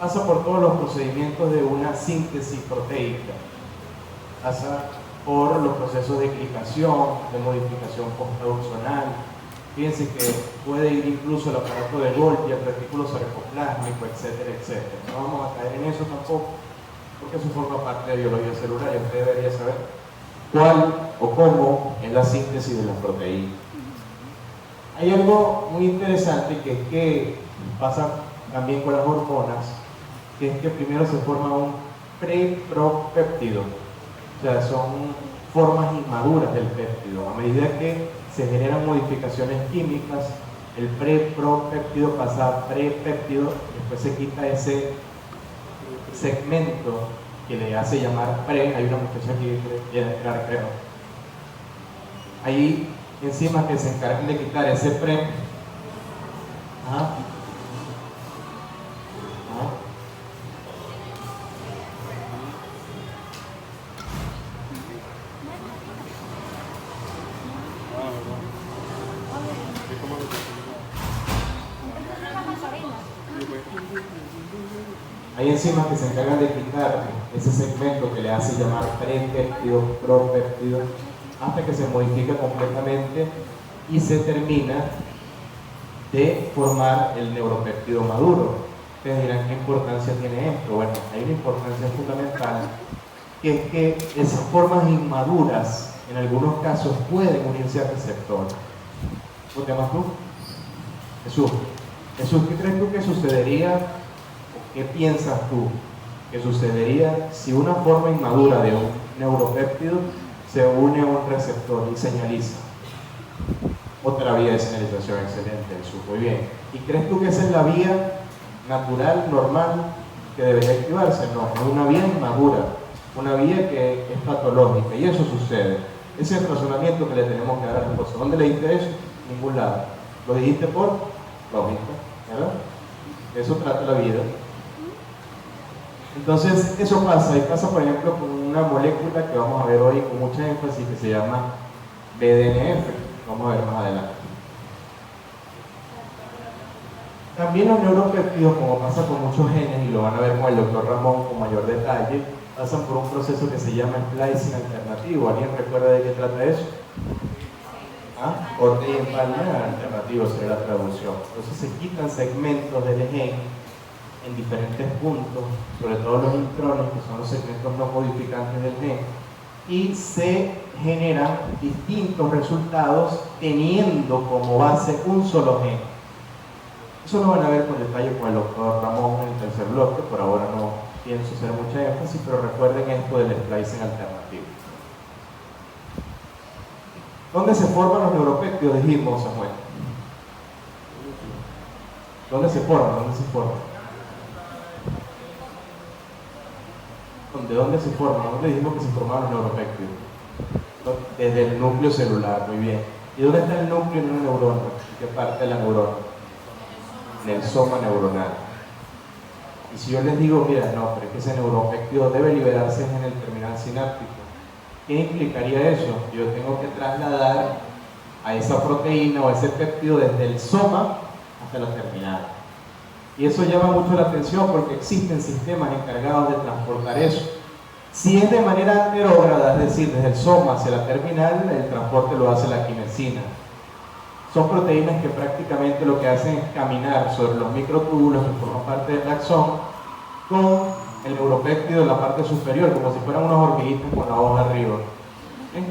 Pasa por todos los procedimientos de una síntesis proteica. Pasa por los procesos de clicación, de modificación posttraduccional. Fíjense que puede ir incluso el aparato de Golgi, el retículo sarcoplásmico, etcétera, etcétera. No vamos a caer en eso tampoco, porque eso forma parte de biología celular y usted debería saber cuál o cómo es la síntesis de las proteínas. Hay algo muy interesante que pasa también con las hormonas, que es que primero se forma un pre-propéptido. O sea, son formas inmaduras del péptido. A medida que se generan modificaciones químicas, el pre-propéptido pasa a prepéptido, después se quita ese segmento que le hace llamar pre. Hay una muchacha aquí que quiere entrar, creo. Hay enzimas que se encargan de quitar ese pre. Hay enzimas que se encargan de quitar ese segmento que le hace llamar prepéptido, propéptido, hasta que se modifica completamente y se termina de formar el neuropéptido maduro. Ustedes dirán, ¿qué importancia tiene esto? Bueno, hay una importancia fundamental, que es que esas formas inmaduras en algunos casos pueden unirse al receptor. ¿Cómo te llamas tú? Jesús. Jesús, ¿qué crees tú que sucedería? ¿Qué piensas tú que sucedería si una forma inmadura de un neuropéptido se une a un receptor y señaliza? Otra vía de señalización, excelente, Jesús, muy bien. ¿Y crees tú que esa es la vía natural, normal, que debería activarse? No, es una vía inmadura, una vía que es patológica, y eso sucede. Ese es el razonamiento que le tenemos que dar a la cosa. ¿Dónde le diste eso? Ningún lado. Lo dijiste por lógica, ¿verdad? De eso trata la vida. Entonces, eso pasa, y pasa por ejemplo con una molécula que vamos a ver hoy con mucha énfasis, que se llama BDNF. Vamos a ver más adelante. También los neuropéptidos, como pasa con muchos genes, y lo van a ver con el doctor Ramón con mayor detalle, pasan por un proceso que se llama splicing alternativo. ¿Alguien recuerda de qué trata eso? Corte y empalme alternativo sería la traducción. Entonces se quitan segmentos del gen en diferentes puntos, sobre todo los intrones, que son los segmentos no codificantes del gen, y se generan distintos resultados teniendo como base un solo gen. Eso lo van a ver con detalle con el doctor Ramón en el tercer bloque. Por ahora no pienso hacer mucha énfasis, pero recuerden esto del splicing alternativo. ¿Dónde se forman los neuropéptidos? Dijimos, Samuel. ¿Dónde se forman? ¿Dónde se forman? ¿De dónde se forman? ¿Dónde dijimos que se formaban los neuropéptidos? Desde el núcleo celular, muy bien. ¿Y dónde está el núcleo en una neurona? ¿Qué parte de la neurona? En el soma neuronal. Y si yo les digo, mira, no, pero es que ese neuropéptido debe liberarse en el terminal sináptico, ¿qué implicaría eso? Yo tengo que trasladar a esa proteína o a ese péptido desde el soma hasta la terminal. Y eso llama mucho la atención porque existen sistemas encargados de transportar eso. Si es de manera anterógrada, es decir, desde el soma hacia la terminal, el transporte lo hace la quinesina. Son proteínas que prácticamente lo que hacen es caminar sobre los microtúbulos que forman parte del axón con el neuropéptido en la parte superior, como si fueran unas hormiguitas con la hoja arriba. ¿Sí?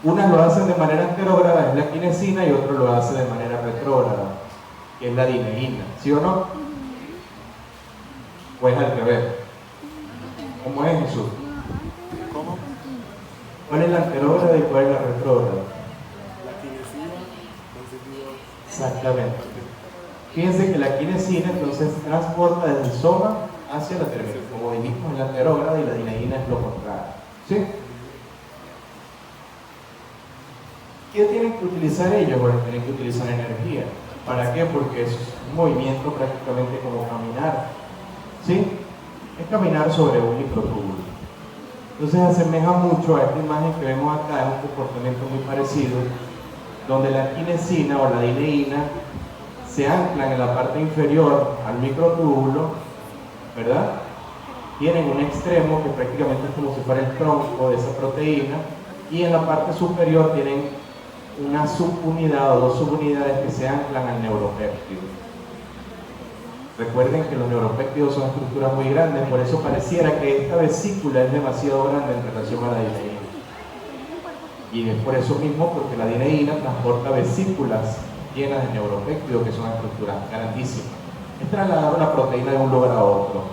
Unas lo hacen de manera anterógrada, es la quinesina, y otro lo hace de manera retrógrada, que es la dineína. ¿Sí o no? ¿O es al revés? ¿Cómo es, Jesús? ¿Cómo? ¿Cuál es la anterógrada y cuál es la retrógrada? La quinesina, Exactamente. Fíjense que la quinesina entonces transporta desde el soma hacia la terminal. Como dijimos, es la anterógrada y la dineína es lo contrario. ¿Sí? ¿Qué tienen que utilizar ellos? Bueno, tienen que utilizar energía. ¿Para qué? Porque es un movimiento prácticamente como caminar. ¿Sí? Es caminar sobre un microtúbulo. Entonces asemeja mucho a esta imagen que vemos acá, es un comportamiento muy parecido, donde la quinesina o la dineína se anclan en la parte inferior al microtúbulo, ¿verdad? Tienen un extremo que prácticamente es como si fuera el tronco de esa proteína, y en la parte superior tienen una subunidad o dos subunidades que se anclan al neuropéptido. Recuerden que los neuropéptidos son estructuras muy grandes, por eso pareciera que esta vesícula es demasiado grande en relación a la dineína. Y es por eso mismo porque la dineína transporta vesículas llenas de neuropéptidos, que son estructuras grandísimas. Es trasladar una proteína de un lugar a otro.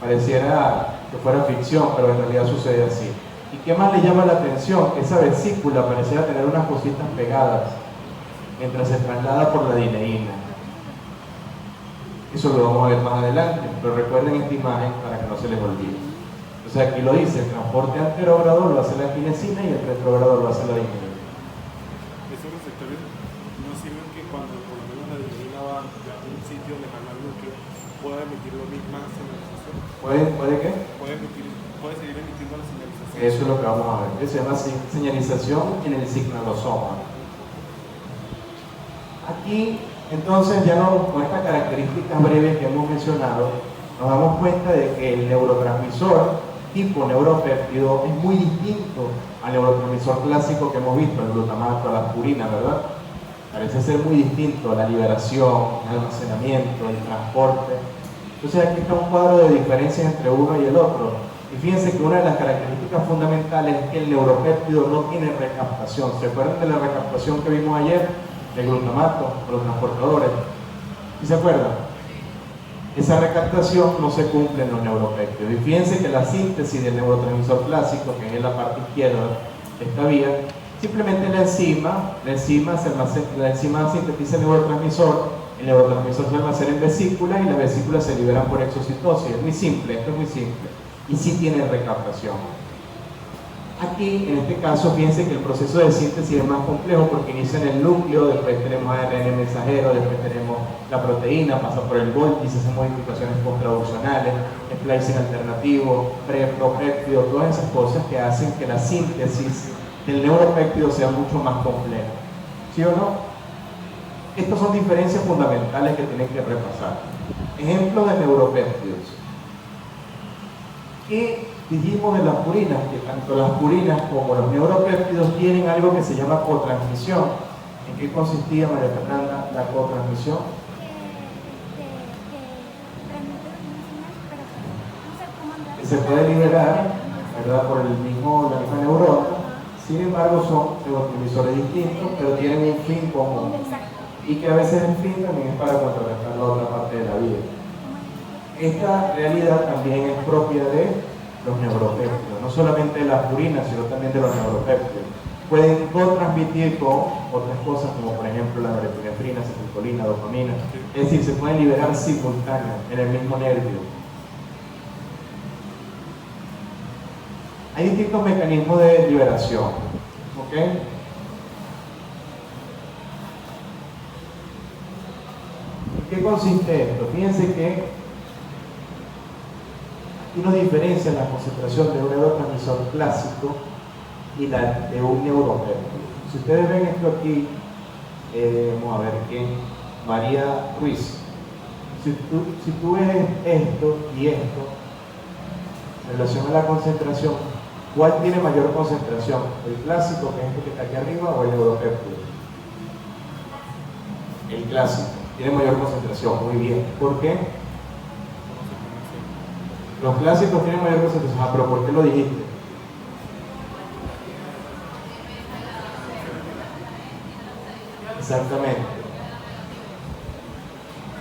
Pareciera que fuera ficción, pero en realidad sucede así. ¿Y qué más le llama la atención? Que esa vesícula pareciera tener unas cositas pegadas mientras se traslada por la dineína. Eso lo vamos a ver más adelante, pero recuerden esta imagen para que no se les olvide. O sea, aquí lo dice, el transporte anterógrado lo hace la quinesina y el retrógrado lo hace la dineína. Esos receptores no sirven que cuando por lo menos la dineína va a un sitio lejano al núcleo pueda emitir la misma señalización. ¿Puede qué? Puede seguir emitiendo la señalización. Eso es lo que vamos a ver. Que se llama señalización en el signalosoma. Aquí, entonces, ya con estas características breves que hemos mencionado, nos damos cuenta de que el neurotransmisor tipo neuropéptido es muy distinto al neurotransmisor clásico que hemos visto, el glutamato, la purina, ¿verdad? Parece ser muy distinto a la liberación, el almacenamiento, el transporte. Entonces aquí está un cuadro de diferencias entre uno y el otro. Y fíjense que una de las características fundamentales es que el neuropéptido no tiene recaptación. ¿Se acuerdan de la recaptación que vimos ayer? El glutamato, o los transportadores. ¿Sí se acuerdan? Esa recaptación no se cumple en los neuropéptidos. Y fíjense que la síntesis del neurotransmisor clásico, que es en la parte izquierda de esta vía, simplemente la enzima sintetiza el neurotransmisor se almacena en vesícula y las vesículas se liberan por exocitosis. Es muy simple, esto es muy simple. Y sí tiene recaptación. Aquí, en este caso, fíjense que el proceso de síntesis es más complejo porque inicia en el núcleo, después tenemos ARN mensajero, después tenemos la proteína, pasa por el Golgi, se hacen modificaciones posttraduccionales, splicing alternativo, propéptido, todas esas cosas que hacen que la síntesis del neuropéptido sea mucho más compleja. ¿Sí o no? Estas son diferencias fundamentales que tienen que repasar. Ejemplos de neuropéptidos. ¿Qué Dijimos en las purinas que tanto las purinas como los neuropéptidos tienen algo que se llama cotransmisión. ¿En qué consistía, María Fernanda, la cotransmisión? Que se puede liberar, ¿verdad?, por la misma neurona. Sin embargo, son neurotransmisores distintos, pero tienen un fin común. Y que a veces el fin también es para contrarrestar la otra parte de la vida. Esta realidad también es propia de los neuropéptidos, no solamente de las purinas, sino también de los neuropéptidos. Pueden co-transmitir con otras cosas, como por ejemplo la norepinefrina, acetilcolina, dopamina. Es decir, se pueden liberar simultáneos en el mismo nervio. Hay distintos mecanismos de liberación. ¿Ok? ¿En qué consiste esto? Fíjense que aquí nos diferencia la concentración de un neurotransmisor clásico y la de un neuropéptido. Si ustedes ven esto aquí, vamos a ver que María Ruiz, si tú ves esto y esto en relación a la concentración, ¿cuál tiene mayor concentración? ¿El clásico, que es este que está aquí arriba, o el neuropéptido? El clásico tiene mayor concentración. Muy bien. ¿Por qué? Los clásicos tienen mayor concentración. Pero ¿por qué lo dijiste? Exactamente.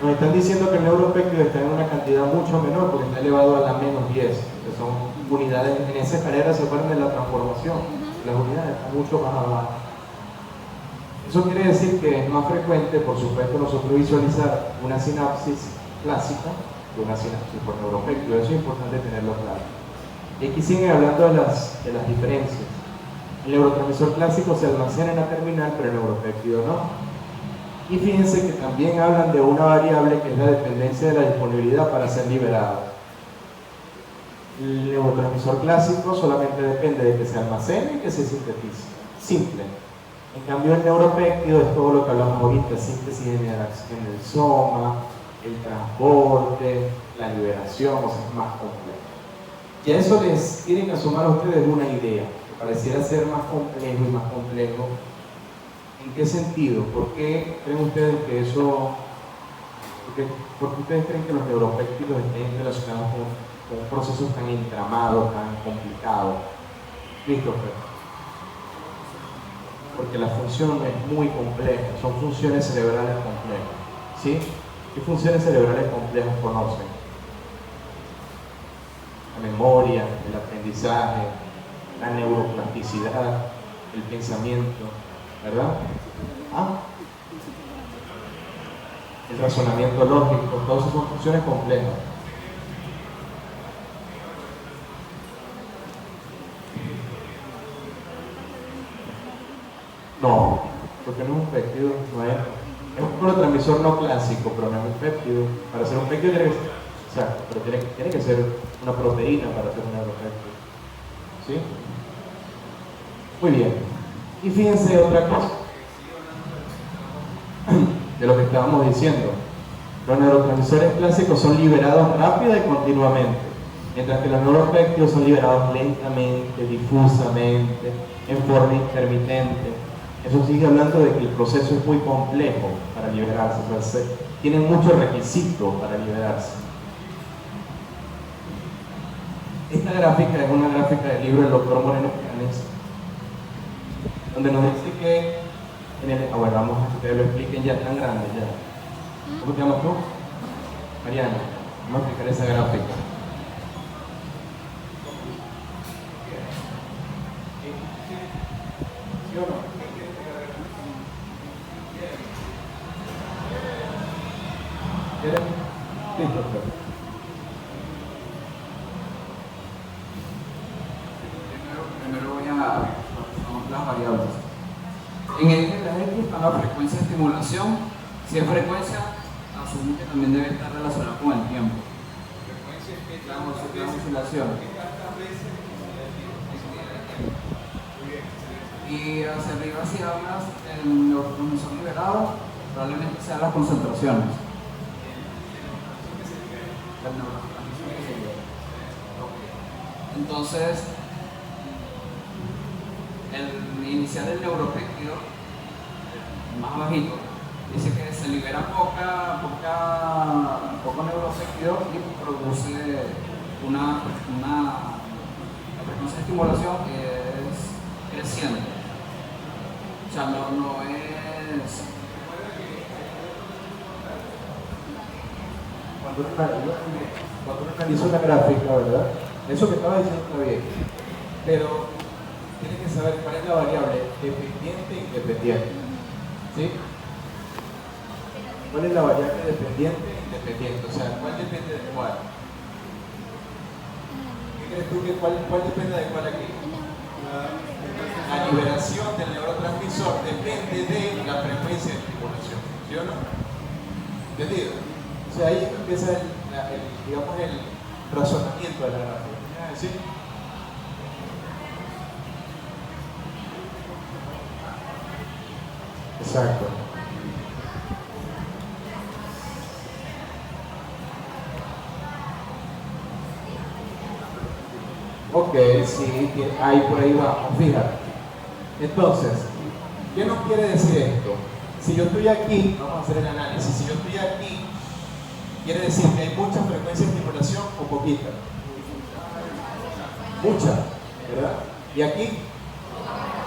Nos están diciendo que el neuropéptido está en una cantidad mucho menor porque está elevado a la menos 10, que son unidades. En esa escalera se acuerdan de la transformación. Las unidades están mucho más abajo. Eso quiere decir que es más frecuente, por supuesto, nosotros visualizar una sinapsis clásica que una sinapsis por neuropéptido. Eso es importante tenerlo claro. Y aquí siguen hablando de las diferencias. El neurotransmisor clásico se almacena en la terminal, pero el neuropéptido no. Y fíjense que también hablan de una variable que es la dependencia de la disponibilidad para ser liberado. El neurotransmisor clásico solamente depende de que se almacene y que se sintetice. Simple. En cambio, el neuropéptido es todo lo que hablamos ahorita: síntesis en el soma, el transporte, la liberación, o sea, es más complejo. Y a eso les tienen que sumar a ustedes una idea, que pareciera ser más complejo y más complejo. ¿En qué sentido? ¿Por qué creen ustedes que eso... ¿Por qué ustedes creen que los neuropéptidos estén relacionados con procesos tan entramados, tan complicados? Christopher. Porque la función es muy compleja, son funciones cerebrales complejas. ¿Sí? ¿Qué funciones cerebrales complejas conocen? La memoria, el aprendizaje, la neuroplasticidad, el pensamiento, ¿verdad? El razonamiento lógico, todas esas son funciones complejas. No, porque no es un péptido, no es un neurotransmisor no clásico, pero no es un péptido. Para ser un péptido tiene que ser, exacto, pero tiene que ser una proteína para ser un neuropéptido. ¿Sí? Muy bien. Y fíjense otra cosa de lo que estábamos diciendo. Los neurotransmisores clásicos son liberados rápida y continuamente, mientras que los neuropéptidos son liberados lentamente, difusamente, en forma intermitente. Eso sigue hablando de que el proceso es muy complejo para liberarse, o sea, tienen muchos requisitos para liberarse. Esta gráfica es una gráfica del libro del doctor Moreno Canes, donde nos dice que bueno, vamos a que ustedes lo expliquen ya, tan grande ya. ¿Cómo te llamas tú? Mariana. Vamos a explicar esa gráfica. ¿Sí o no? ¿Quieren? Listo. Primero voy a las variables. En el eje de la X está la frecuencia de estimulación. Si es frecuencia, asumo que también debe estar relacionada con el tiempo. La oscilación. Y hacia arriba, si hablas del neurotransmisor liberado, probablemente sean las concentraciones. Entonces, el inicial del neuropéptido, más bajito, dice que se libera poco neuropéptido y produce una la frecuencia de estimulación es creciente. O sea, no es... Cuando uno analiza una gráfica, ¿verdad? Eso que estaba diciendo está bien, pero tiene que saber cuál es la variable dependiente e independiente. ¿Sí? ¿Cuál es la variable dependiente e independiente? O sea, ¿cuál depende de cuál? ¿Qué crees tú que cuál depende de cuál aquí? La liberación del neurotransmisor depende de la frecuencia de estimulación. ¿Sí o no? ¿Entendido? O sea, ahí empieza digamos, el razonamiento de la gráfica. ¿Sí? Exacto. Ok, sí, ahí por ahí vamos, fíjate. Entonces, ¿qué nos quiere decir esto? Si yo estoy aquí, vamos a hacer el análisis, si yo estoy aquí, quiere decir que hay mucha frecuencia de estimulación o poquita. Mucha, ¿verdad? Y aquí,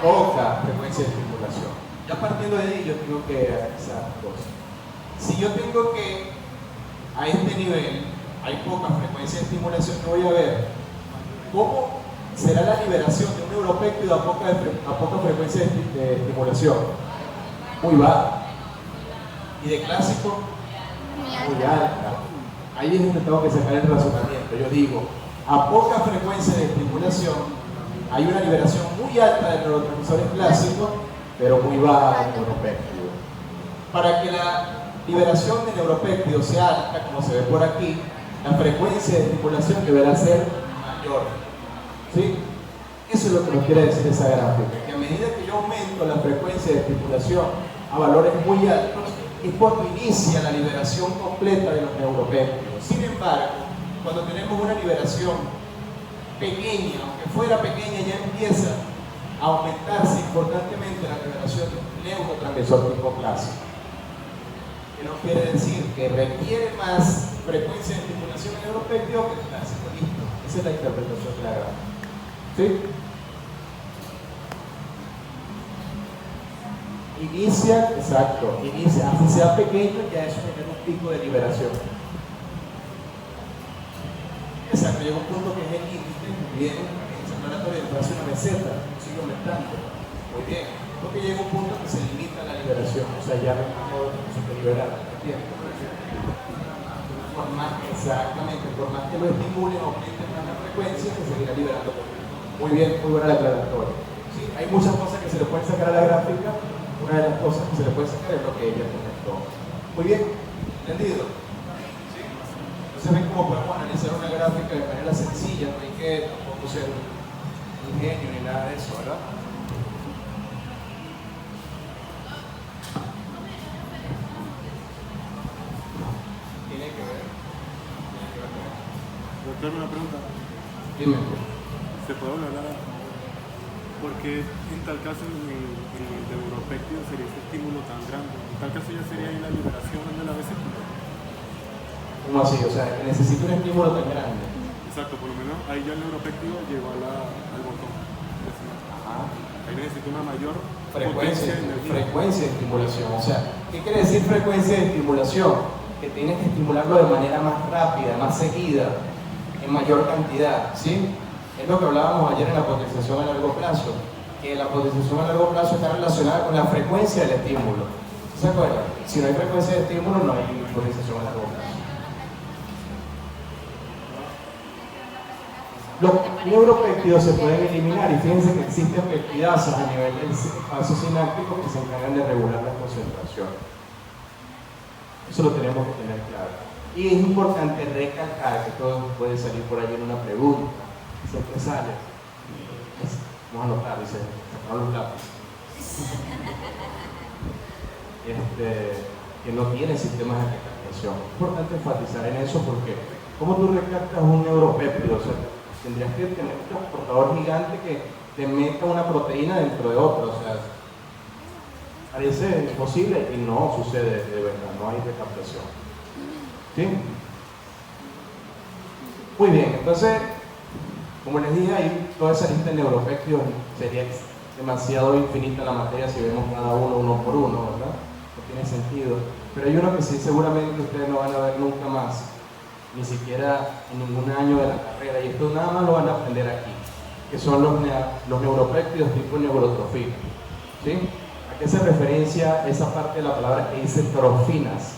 poca frecuencia de estimulación. Ya partiendo de ahí, yo tengo que analizar cosas. Si yo tengo que, a este nivel, hay poca frecuencia de estimulación, ¿qué voy a ver? ¿Cómo será la liberación de un neuropéptido a poca frecuencia de estimulación? Muy baja. ¿Y de clásico? Muy alta. Ahí es donde tengo que sacar el razonamiento. Yo digo, a poca frecuencia de estimulación hay una liberación muy alta de neurotransmisores clásicos, pero muy baja de neuropéptidos. Para que la liberación de neuropéptidos sea alta, como se ve por aquí, la frecuencia de estimulación deberá ser mayor. ¿Sí? Eso es lo que nos quiere decir esa gráfica, que a medida que yo aumento la frecuencia de estimulación a valores muy altos, es cuando inicia la liberación completa de los neuropéptidos. Sin embargo, cuando tenemos una liberación pequeña, aunque fuera pequeña, ya empieza a aumentarse importantemente la liberación de un neurotransmisor tipo clásico. Que no quiere decir que requiere más frecuencia de estimulación en neuropéptido que el clásico. Listo. Esa es la interpretación de la gráfica. ¿Sí? Inicia, exacto, inicia, aunque sea pequeño, ya eso genera un pico de liberación. Exacto, llega un punto que es el límite, bien, en San Laboratorio hace una meseta, sigue aumentando. Muy bien, porque llega un punto que se limita la liberación, o sea, ya no se puede liberar, ¿entiendes? Por más, exactamente, por más que lo estimulen, aumenten más la frecuencia, se seguirá liberando. Muy bien, muy buena la aclaratoria. ¿Sí? Hay muchas cosas que se le pueden sacar a la gráfica. Una de las cosas que se le puede sacar es lo que ella comentó. Muy bien, ¿entendido? ¿Sí? Entonces ven cómo podemos analizar una gráfica de manera sencilla, no hay que tampoco ser un genio ni nada de eso, ¿verdad? Tiene que ver. Doctor, una pregunta. Dime. ¿Se puede hablar? Porque en tal caso en el neuropéptido sería ese estímulo tan grande. En tal caso ya sería ahí la liberación de la vesícula. ¿Cómo así? O sea, que necesita un estímulo tan grande. Exacto, por lo menos ahí ya el neuropéptido llegó al botón. Ajá. Ahí necesita una mayor Frecuencia potencia de energía. de estimulación. O sea, ¿qué quiere decir frecuencia de estimulación? Que tienes que estimularlo de manera más rápida, más seguida, en mayor cantidad, ¿sí? Es lo que hablábamos ayer en la potenciación a largo plazo, que la potenciación a largo plazo está relacionada con la frecuencia del estímulo. ¿Se acuerdan? Si no hay frecuencia de estímulo, no hay potenciación a largo plazo. Los neuropéptidos se pueden eliminar y fíjense que existen peptidasas a nivel del espacio sináptico que se encargan de regular la concentración. Eso lo tenemos que tener claro. Y es importante recalcar que todo puede salir por ahí en una pregunta. Siempre sale. Vamos a anotar, dice, sacamos los lápices. Que no tiene sistemas de recaptación. Es importante enfatizar en eso porque, ¿cómo tú recaptas un neuropéptido? O sea, Tendrías que tener un transportador gigante que te meta una proteína dentro de otra, o sea, parece imposible y no sucede de verdad, no hay recaptación. ¿Sí? Muy bien, entonces, como les dije ahí, toda esa lista de neuropéptidos sería demasiado infinita la materia si vemos cada uno por uno, ¿verdad? No tiene sentido. Pero hay uno que sí seguramente ustedes no van a ver nunca más, ni siquiera en ningún año de la carrera, y esto nada más lo van a aprender aquí, que son los neuropéptidos tipo neurotrofina. ¿Sí? ¿A qué hace referencia esa parte de la palabra que dice trofinas?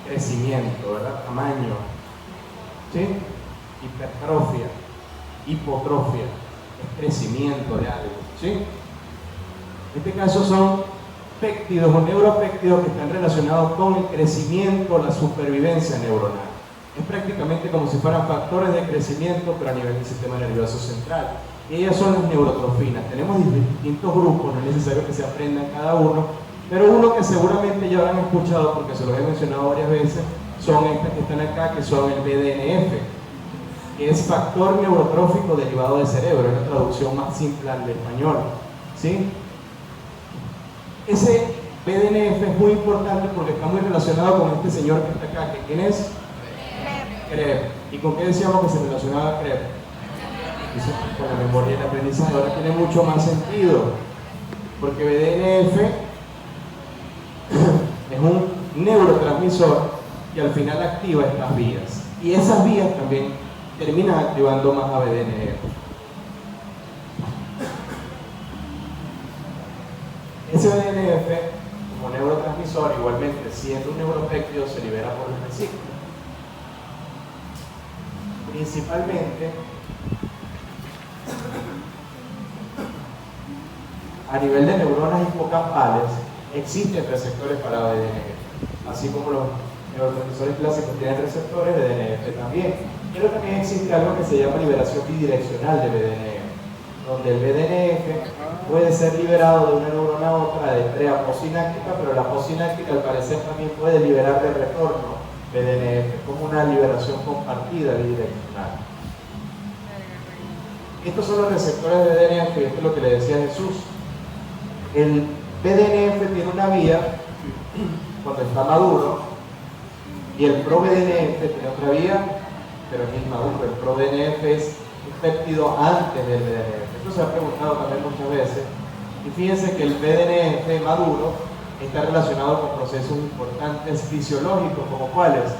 Crecimiento, ¿verdad? Tamaño. ¿Sí? Hipertrofia, hipotrofia, es crecimiento de algo. ¿Sí? En este caso son péptidos o neuropéptidos que están relacionados con el crecimiento, la supervivencia neuronal. Es prácticamente como si fueran factores de crecimiento, pero a nivel del sistema nervioso central. Y ellas son las neurotrofinas. Tenemos distintos grupos, no es necesario que se aprendan cada uno, pero uno que seguramente ya habrán escuchado, porque se los he mencionado varias veces, son estas que están acá, que son el BDNF, que es factor neurotrófico derivado del cerebro, es la traducción más simple al español. ¿Sí? Ese BDNF es muy importante porque está muy relacionado con este señor que está acá, que ¿quién es? Krebs. ¿Y con qué decíamos que se relacionaba a Krebs? Con la memoria y el aprendizaje. Ahora tiene mucho más sentido, porque BDNF es un neurotransmisor que al final activa estas vías, y esas vías también terminan activando más a BDNF. Ese BDNF, como neurotransmisor, igualmente siendo un neuropéptido, se libera por la vesícula. Principalmente a nivel de neuronas hipocampales existen receptores para BDNF, así como los neurotransmisores clásicos tienen receptores, BDNF también. Pero también existe algo que se llama liberación bidireccional de BDNF, donde el BDNF puede ser liberado de una neurona a otra de manera postsináptica, pero la postsináptica al parecer también puede liberar de retorno BDNF, como una liberación compartida bidireccional. Estos son los receptores de BDNF, y esto es lo que le decía Jesús. El BDNF tiene una vía cuando está maduro, y el ProBDNF tiene otra vía, pero es inmaduro. El ProBDNF es un péptido antes del BDNF. Esto se ha preguntado también muchas veces. Y fíjense que el BDNF maduro está relacionado con procesos importantes fisiológicos, como cuáles: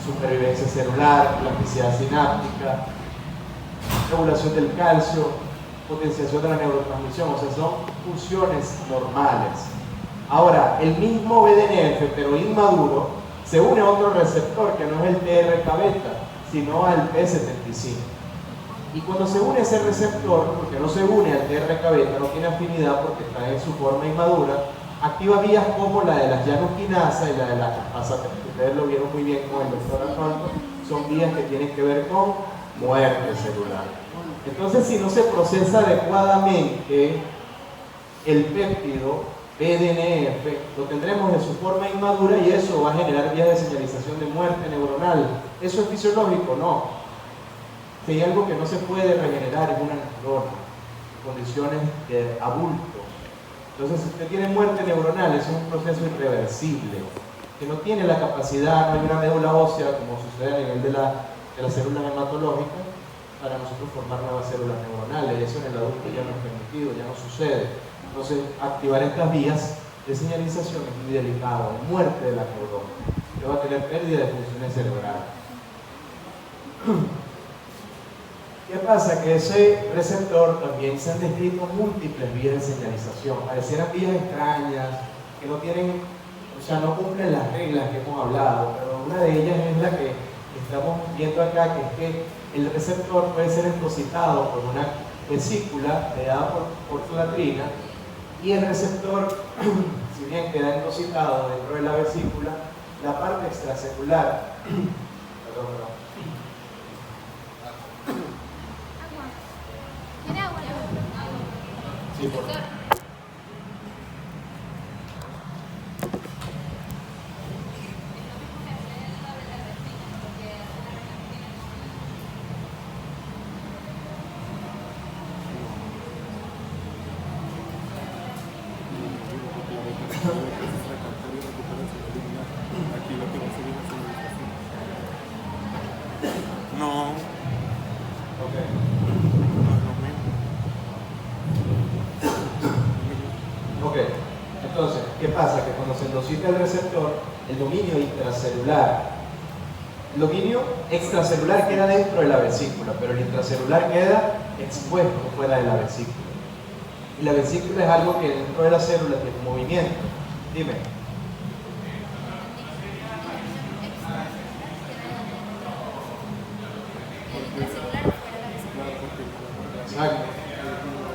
supervivencia celular, plasticidad sináptica, regulación del calcio, potenciación de la neurotransmisión, o sea, son funciones normales. Ahora, el mismo BDNF, pero inmaduro, se une a otro receptor que no es el TRK-beta, sino al P75. Y cuando se une ese receptor, porque no se une al TRK-beta, no tiene afinidad porque está en su forma inmadura, activa vías como la de las llanuquinasa y la de la caspasa 3. Ustedes lo vieron muy bien con el doctor Arnoldo, son vías que tienen que ver con muerte celular. Entonces, si no se procesa adecuadamente el péptido BDNF, lo tendremos en su forma inmadura y eso va a generar vías de señalización de muerte neuronal. ¿Eso es fisiológico? No. Si hay algo que no se puede regenerar es una neurona, condiciones de abulto. Entonces, si usted tiene muerte neuronal, eso es un proceso irreversible, que no tiene la capacidad, no hay una médula ósea, como sucede a nivel de las células hematológicas, para nosotros formar nuevas células neuronales. Eso en el adulto ya no es permitido, ya no sucede. Entonces, activar estas vías de señalización es muy delicado, es muerte de la neurona. Usted va a tener pérdida de funciones cerebrales. ¿Qué pasa? Que ese receptor también se han descrito múltiples vías de señalización. Parecieran vías extrañas, que no tienen, o sea, no cumplen las reglas que hemos hablado, pero una de ellas es la que estamos viendo acá, que es que el receptor puede ser endocitado por una vesícula creada por clatrina, y el receptor, si bien queda endocitado dentro de la vesícula, la parte extracelular, ¿Tiene agua? Sí, por favor. velocita del receptor, el dominio intracelular. El dominio extracelular queda dentro de la vesícula, pero el intracelular queda expuesto fuera de la vesícula. Y la vesícula es algo que dentro de la célula tiene un movimiento. Dime.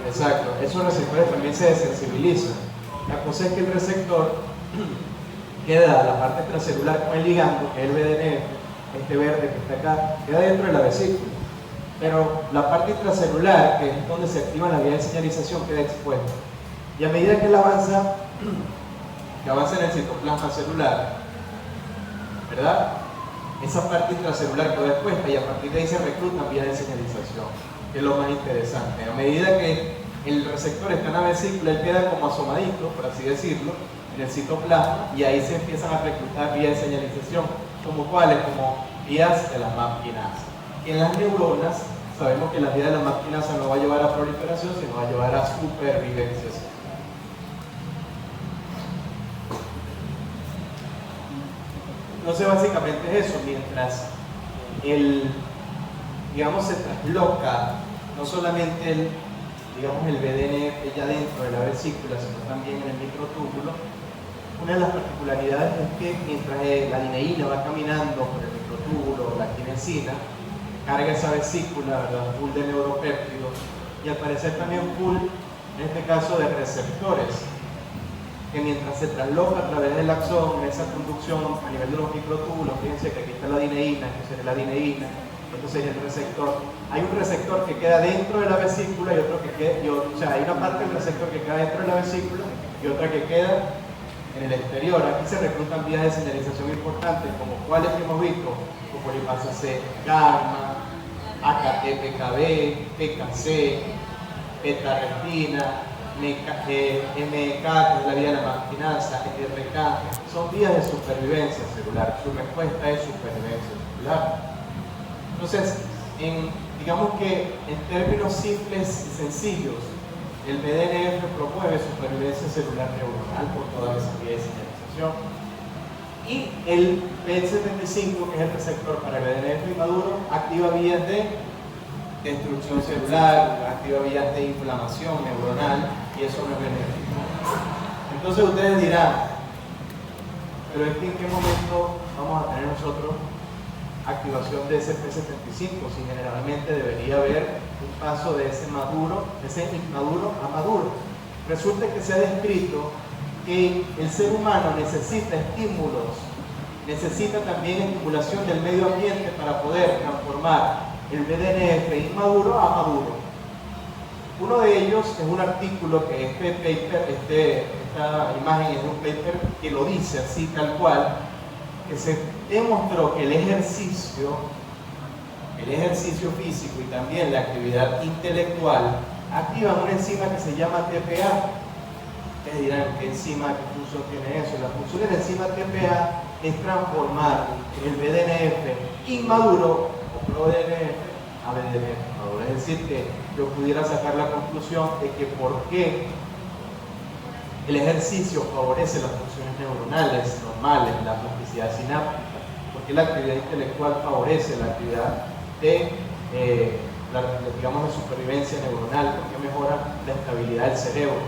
Exacto. Esos receptores también se desensibilizan. La cosa es que el receptor queda, la parte extracelular con el ligando, que es el BDNF, este verde que está acá, queda dentro de la vesícula. Pero la parte intracelular, que es donde se activa la vía de señalización, queda expuesta. Y a medida que él avanza, en el citoplasma celular, ¿verdad? Esa parte intracelular quedó expuesta y a partir de ahí se reclutan vías de señalización, que es lo más interesante. A medida que el receptor está en la vesícula, él queda como asomadito, por así decirlo, en el citoplasma, y ahí se empiezan a reclutar vías de señalización, como cuáles, como vías de la MAP quinasa. En las neuronas, sabemos que la vía de la MAP quinasa no va a llevar a proliferación, sino va a llevar a supervivencia. Entonces básicamente es eso, mientras se trasloca no solamente el BDNF ya dentro de la vesícula, sino también en el microtúbulo. Una de las particularidades es que mientras la adineína va caminando por el microtúbulo, la kinesina, carga esa vesícula, ¿verdad?, full de neuropéptidos, y al parecer también full, en este caso, de receptores, que mientras se trasloca a través del axón, en esa conducción a nivel de los microtúbulos, fíjense que aquí está la adineína, que sería la adineína, esto sería el receptor. Hay un receptor que queda dentro de la vesícula y otro que queda, hay una parte del receptor que queda dentro de la vesícula y otra que queda en el exterior. Aquí se reclutan vías de señalización importantes, como cuáles que hemos visto, como polipasa C, gamma, AKT-PKB, PKC, beta-retina, MEK, que es la vía de la MAP quinasa, RK, son vías de supervivencia celular. Su respuesta es supervivencia celular. Entonces, digamos que en términos simples y sencillos, el BDNF promueve supervivencia celular neuronal por toda esa vía de señalización. Y el PET75, que es el receptor para el BDNF inmaduro, activa vías de destrucción celular, activa vías de inflamación neuronal, y eso no es benéfico. Entonces ustedes dirán, pero es que en qué momento vamos a tener nosotros activación de ese P75, si generalmente debería haber un paso de ese inmaduro a maduro. Resulta que se ha descrito que el ser humano necesita estímulos, necesita también estimulación del medio ambiente para poder transformar el BDNF inmaduro a maduro. Uno de ellos es un artículo que esta imagen es de un paper que lo dice así tal cual, que se demostró que el ejercicio físico y también la actividad intelectual activan una enzima que se llama TPA. Ustedes dirán, ¿qué enzima, qué función tiene eso? La función de la enzima TPA es transformar el BDNF inmaduro o ProDNF a BDNF maduro. Es decir, que yo pudiera sacar la conclusión de que por qué el ejercicio favorece las funciones neuronales normales, la plasticidad sináptica, porque la actividad intelectual favorece la actividad de supervivencia neuronal, porque mejora la estabilidad del cerebro.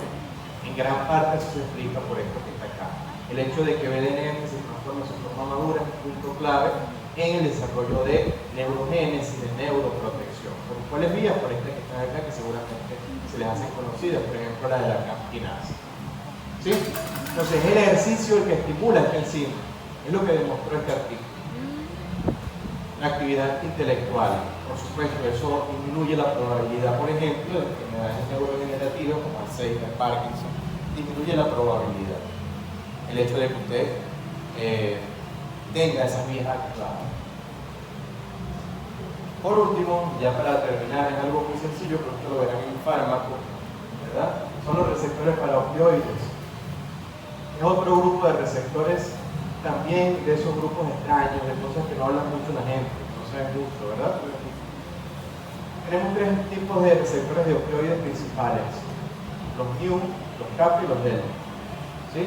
En gran parte eso se explica por esto que está acá. El hecho de que BDNF se transforme en su forma madura es un punto clave en el desarrollo de neurogénesis, de neuroprotección. ¿Por cuáles vías? Por esta que están acá, que seguramente se les hacen conocidas, por ejemplo la de la campinasa. ¿Sí? Entonces es el ejercicio el que estimula esta enzima, es lo que demostró este artículo. La actividad intelectual, por supuesto, eso disminuye la probabilidad, por ejemplo, de enfermedades neurodegenerativas como Alzheimer, Parkinson, disminuye la probabilidad. El hecho de que usted tenga esas vías activadas. Por último, ya para terminar, es algo muy sencillo, pero esto lo verán en un fármaco, ¿verdad? Son los receptores para opioides. Es otro grupo de receptores también de esos grupos extraños, de cosas que no hablan mucho la gente, que no saben mucho, ¿verdad? Tenemos tres tipos de receptores de opioides principales: los mu, los kappa y los delta. ¿Sí?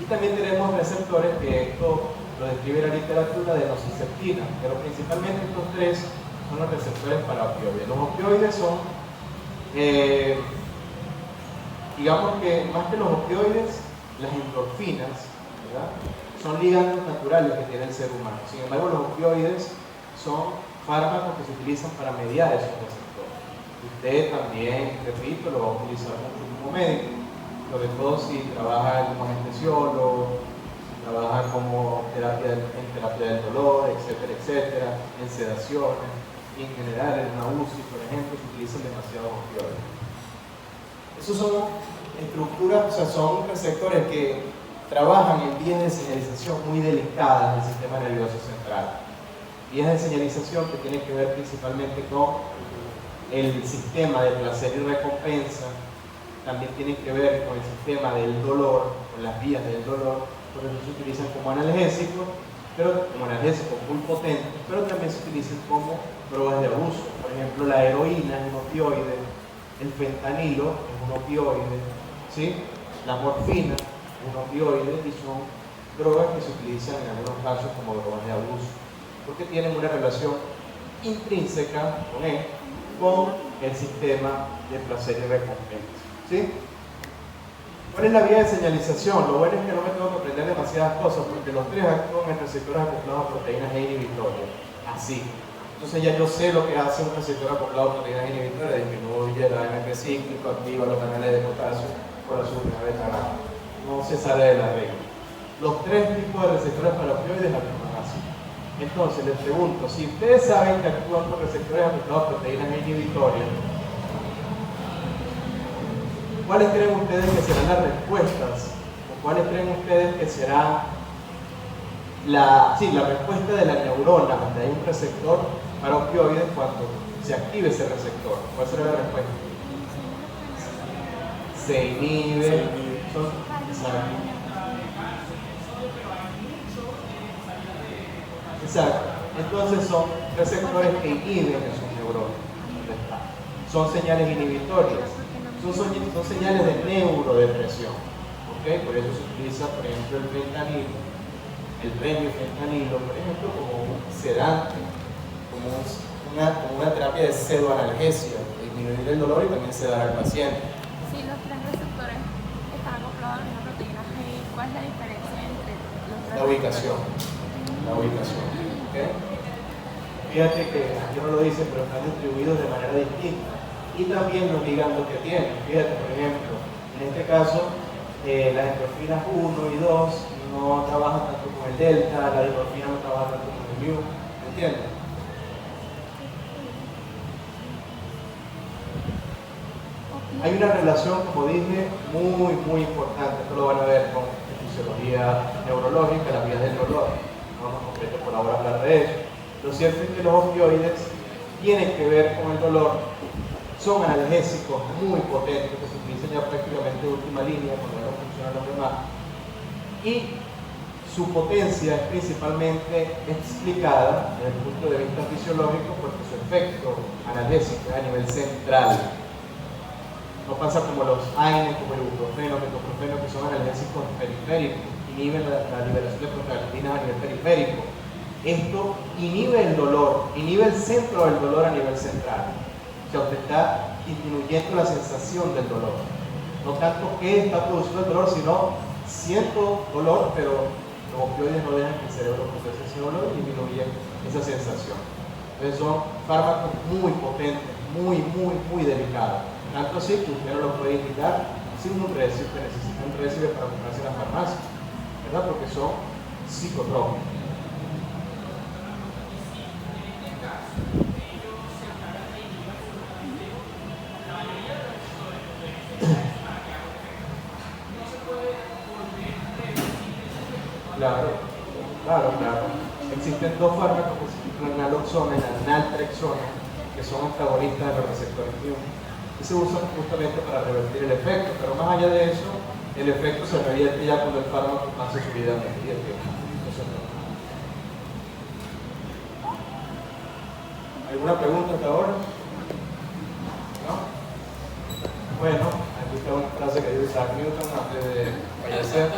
Y también tenemos receptores, que esto lo describe la literatura, de nociceptina, pero principalmente estos tres son los receptores para opioides. Los opioides son, digamos que más que los opioides, las endorfinas, ¿verdad?, son ligandos naturales que tiene el ser humano. Sin embargo, los opioides son fármacos que se utilizan para mediar esos receptores. Usted también, repito, lo va a utilizar como médico, sobre todo si trabaja como anestesiólogo, si trabaja como en terapia del dolor, etcétera, etcétera, en sedaciones, y en general en una UCI, por ejemplo, se utilizan demasiados opioides. Esos son estructuras, o sea, son receptores que trabajan en vías de señalización muy delicadas del sistema nervioso central. Vías de señalización que tienen que ver principalmente con el sistema de placer y recompensa, también tienen que ver con el sistema del dolor, con las vías del dolor, por eso se utilizan como analgésicos, pero como analgésicos muy potentes, pero también se utilizan como drogas de abuso. Por ejemplo, la heroína es un opioide, el fentanilo es un opioide, ¿sí?, la morfina es un opioide, y son drogas que se utilizan en algunos casos como drogas de abuso, porque tienen una relación intrínseca con el sistema de placer y recompensa, ¿sí? ¿Cuál es la vía de señalización? Lo bueno es que no me tengo que aprender demasiadas cosas, porque los tres actúan en receptores acoplados a proteínas E inhibitorias, así. Entonces ya yo sé lo que hace un receptor acoplado a proteínas inhibitorias: disminuye la AMP cíclico, activa los canales de potasio por azúcar beta. No se sale de la regla. Los tres tipos de receptores para opioides actúan así. Entonces les pregunto, si ustedes saben que actúan con receptores acoplados a proteínas inhibitorias, ¿cuáles creen ustedes que serán las respuestas? ¿O cuáles creen ustedes que será la respuesta de la neurona donde hay un receptor para opioides cuando se active ese receptor? ¿Cuál será la respuesta? Se inhibe. Exacto. Entonces son receptores que inhiben esos neuronas. Son señales inhibitorias. Son señales de neurodepresión. ¿Okay? Por eso se utiliza, por ejemplo, el fentanilo, el remifentanilo, por ejemplo, como un sedante, como una terapia de pseudoanalgesia, disminuir el dolor y también sedar al paciente. Si los tres receptores están acoplados a una proteína G, ¿cuál es la diferencia entre los tres? La ubicación. La ubicación. ¿Okay? Fíjate que aquí no lo dice, pero están distribuidos de manera distinta. Y también los ligandos que tienen. Fíjate, por ejemplo, en este caso, las endorfinas 1 y 2 no trabajan tanto con el delta, la endorfina no trabaja tanto con el mu. ¿Me entiendes? Hay una relación, como dije, muy importante. Esto lo van a ver con fisiología neurológica, las vías del dolor. No nos compete por ahora hablar de eso. Lo cierto es que los opioides tienen que ver con el dolor. Son analgésicos muy potentes que se utilizan ya prácticamente de última línea cuando no funcionan los demás. Y su potencia es principalmente explicada desde el punto de vista fisiológico porque su efecto analgésico es a nivel central. No pasa como los AINES, como el ibuprofeno, metoprofeno, que son analgésicos periféricos, inhiben la liberación de prostaglandinas a nivel periférico. Esto inhibe el dolor, inhibe el centro del dolor a nivel central. O sea, usted está disminuyendo la sensación del dolor. No tanto que está produciendo el dolor, sino siento dolor, pero los opioides no dejan que el cerebro procese ese dolor y disminuyen esa sensación. Entonces son fármacos muy potentes, muy delicados. Tanto así que usted no lo puede indicar sin un récipe, necesita un récipe para comprarse en la farmacia, ¿verdad? Porque son psicotrópicos. Claro. Existen dos fármacos que se llaman naloxona y naltrexona, que son antagonistas de los receptores mu, y se usan justamente para revertir el efecto, pero más allá de eso, el efecto se revierte ya cuando el fármaco pasa su vida a medida que ¿Alguna pregunta hasta ahora? ¿No? Bueno, aquí está una frase que dice Isaac Newton antes de fallecer.